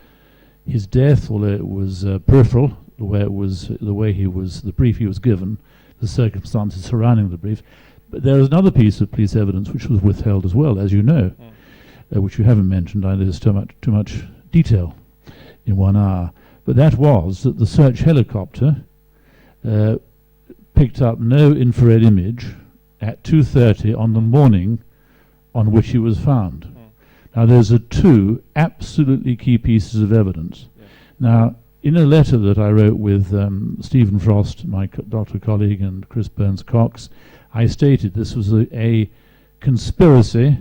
his death, although it was peripheral, the brief he was given, the circumstances surrounding the brief. But there is another piece of police evidence which was withheld as well, as you know, which you haven't mentioned. There's too much detail in 1 hour. But that was that the search helicopter picked up no infrared image at 2:30 on the morning on which he was found. Now those are two absolutely key pieces of evidence. Now, in a letter that I wrote with Stephen Frost, my doctor colleague, and Chris Burns-Cox, I stated this was a conspiracy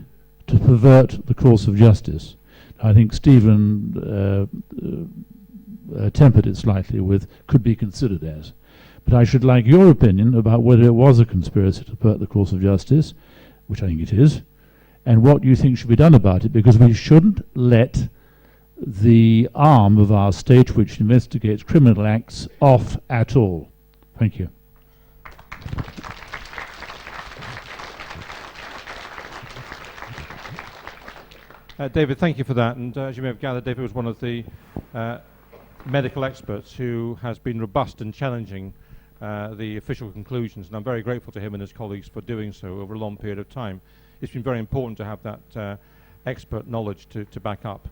to pervert the course of justice. I think Stephen tempered it slightly with could be considered as. But I should like your opinion about whether it was a conspiracy to pervert the course of justice, which I think it is, and what you think should be done about it, because we shouldn't let the arm of our state which investigates criminal acts off at all. Thank you. David, thank you for that. And as you may have gathered, David was one of the medical experts who has been robust in challenging the official conclusions, and I'm very grateful to him and his colleagues for doing so over a long period of time. It's been very important to have that expert knowledge to back up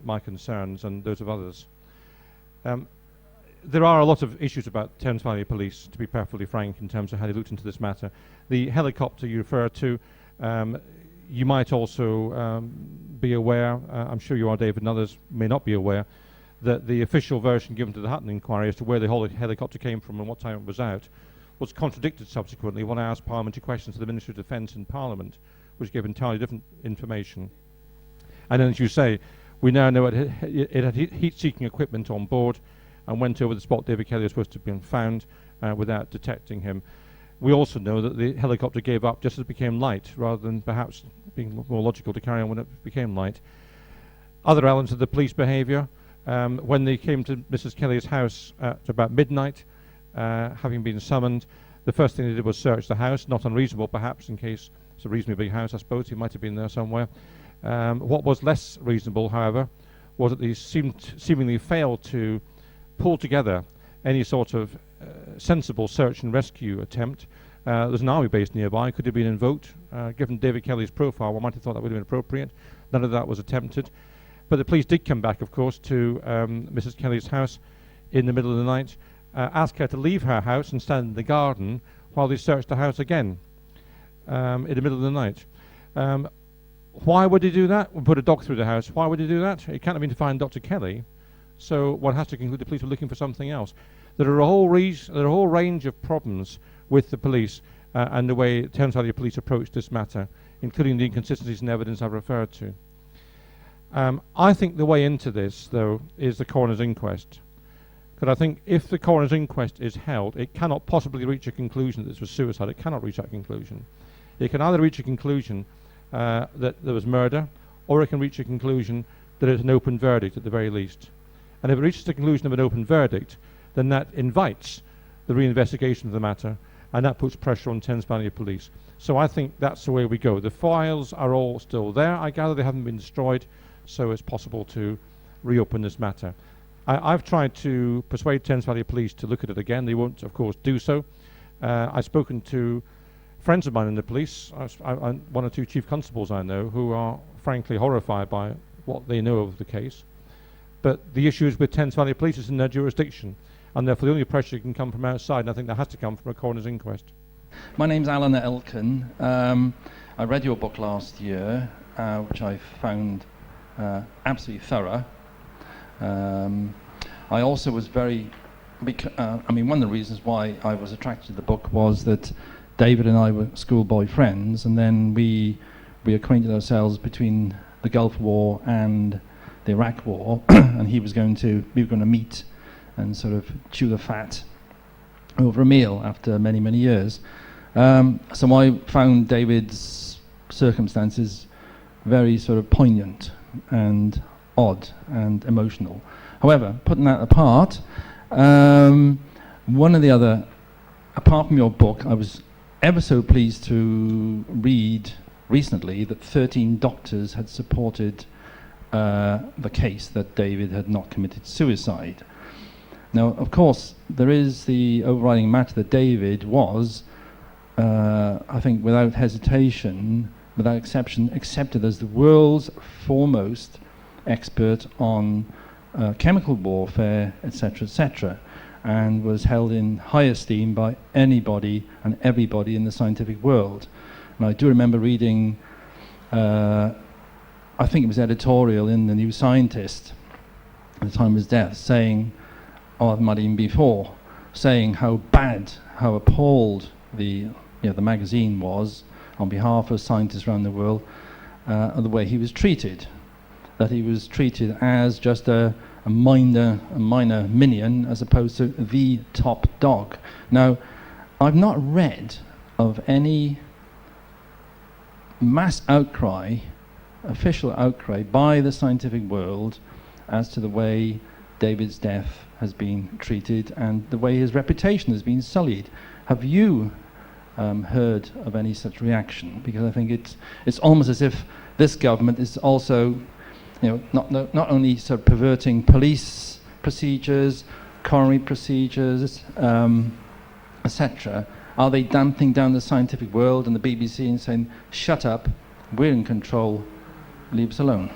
my concerns and those of others. There are a lot of issues about Thames Valley Police, to be perfectly frank, in terms of how they looked into this matter. The helicopter you refer to, you might also be aware, I'm sure you are, David, and others may not be aware, that the official version given to the Hutton inquiry as to where the whole helicopter came from and what time it was out was contradicted subsequently when I asked parliamentary questions to the Ministry of Defence in Parliament, which gave entirely different information. And then, as you say, we now know it had heat-seeking equipment on board and went over the spot David Kelly was supposed to have been found without detecting him. We also know that the helicopter gave up just as it became light, rather than perhaps being more logical to carry on when it became light. Other elements of the police behaviour, when they came to Mrs. Kelly's house at about midnight, having been summoned, the first thing they did was search the house, not unreasonable perhaps, in case it's a reasonably big house, I suppose. He might have been there somewhere. What was less reasonable, however, was that they seemingly failed to pull together any sort of sensible search and rescue attempt. There's an army base nearby, could have been invoked. Given David Kelly's profile, one might have thought that would have been appropriate. None of that was attempted. But the police did come back, of course, to Mrs. Kelly's house in the middle of the night, ask her to leave her house and stand in the garden while they searched the house again in the middle of the night. Why would they do that? We put a dog through the house. Why would they do that? It can't have been to find Dr. Kelly, so one has to conclude the police were looking for something else. There are a whole range of problems with the police and the way Thames Valley Police approached this matter, including the inconsistencies in evidence I've referred to. I think the way into this, though, is the coroner's inquest. Because I think if the coroner's inquest is held, it cannot possibly reach a conclusion that this was suicide. It cannot reach that conclusion. It can either reach a conclusion that there was murder, or it can reach a conclusion that it's an open verdict at the very least. And if it reaches the conclusion of an open verdict, then that invites the reinvestigation of the matter, and that puts pressure on Thames Valley Police. So I think that's the way we go. The files are all still there. I gather they haven't been destroyed, so it's possible to reopen this matter. I've tried to persuade Thames Valley Police to look at it again. They won't, of course, do so. I've spoken to friends of mine in the police, one or two chief constables I know, who are frankly horrified by what they know of the case. But the issue is with Thames Valley Police is in their jurisdiction, and therefore the only pressure can come from outside, and I think that has to come from a coroner's inquest. My name's Alan Elkin. I read your book last year, which I found absolutely thorough. I also was very, one of the reasons why I was attracted to the book was that David and I were schoolboy friends, and then we acquainted ourselves between the Gulf War and the Iraq War, and we were going to meet and sort of chew the fat over a meal after many, many years. So I found David's circumstances very sort of poignant and odd and emotional. However, putting that apart, one of the other, apart from your book, I was ever so pleased to read recently that 13 doctors had supported the case that David had not committed suicide. Now, of course, there is the overriding matter that David was, I think without hesitation, without exception, accepted as the world's foremost expert on chemical warfare, etc., and was held in high esteem by anybody and everybody in the scientific world. And I do remember reading, I think it was editorial in the New Scientist at the time of his death, saying, or it might even before, saying how bad, how appalled the magazine was on behalf of scientists around the world, of the way he was treated. That he was treated as just a minor minion as opposed to the top dog. Now, I've not read of any mass outcry, official outcry by the scientific world as to the way David's death has been treated and the way his reputation has been sullied. Have you heard of any such reaction? Because I think it's almost as if this government is also, not only sort of perverting police procedures, coronary procedures, etc. Are they damping down the scientific world and the BBC and saying, "Shut up, we're in control, leave us alone"?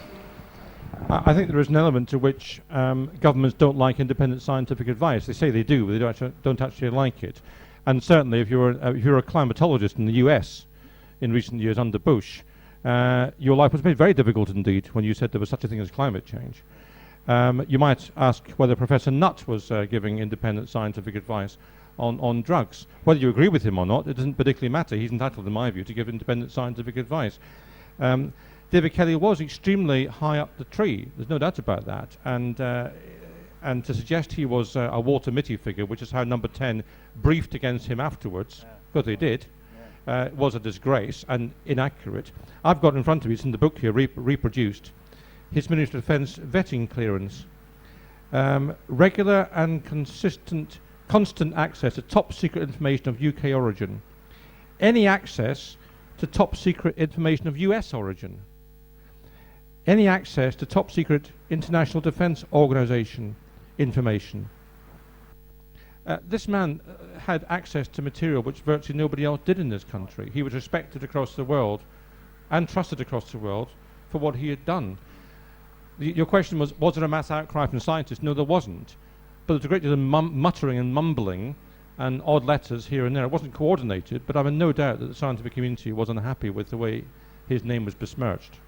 I think there is an element to which governments don't like independent scientific advice. They say they do, but they don't actually like it. And certainly, if you're a climatologist in the US in recent years under Bush, your life was made very difficult indeed when you said there was such a thing as climate change. You might ask whether Professor Nutt was giving independent scientific advice on drugs. Whether you agree with him or not, it doesn't particularly matter. He's entitled, in my view, to give independent scientific advice. David Kelly was extremely high up the tree. There's no doubt about that. And to suggest he was a Walter Mitty figure, which is how Number 10 briefed against him afterwards, because they did, was a disgrace and inaccurate. I've got in front of me, it's in the book here, reproduced, his Ministry of Defence vetting clearance. Regular and constant access to top secret information of UK origin. Any access to top secret information of US origin. Any access to top secret International Defence Organisation information. This man had access to material which virtually nobody else did in this country. He was respected across the world and trusted across the world for what he had done. Your question was there a mass outcry from scientists? No, there wasn't. But there was a great deal of muttering and mumbling and odd letters here and there. It wasn't coordinated, but I'm in no doubt that the scientific community was unhappy with the way his name was besmirched.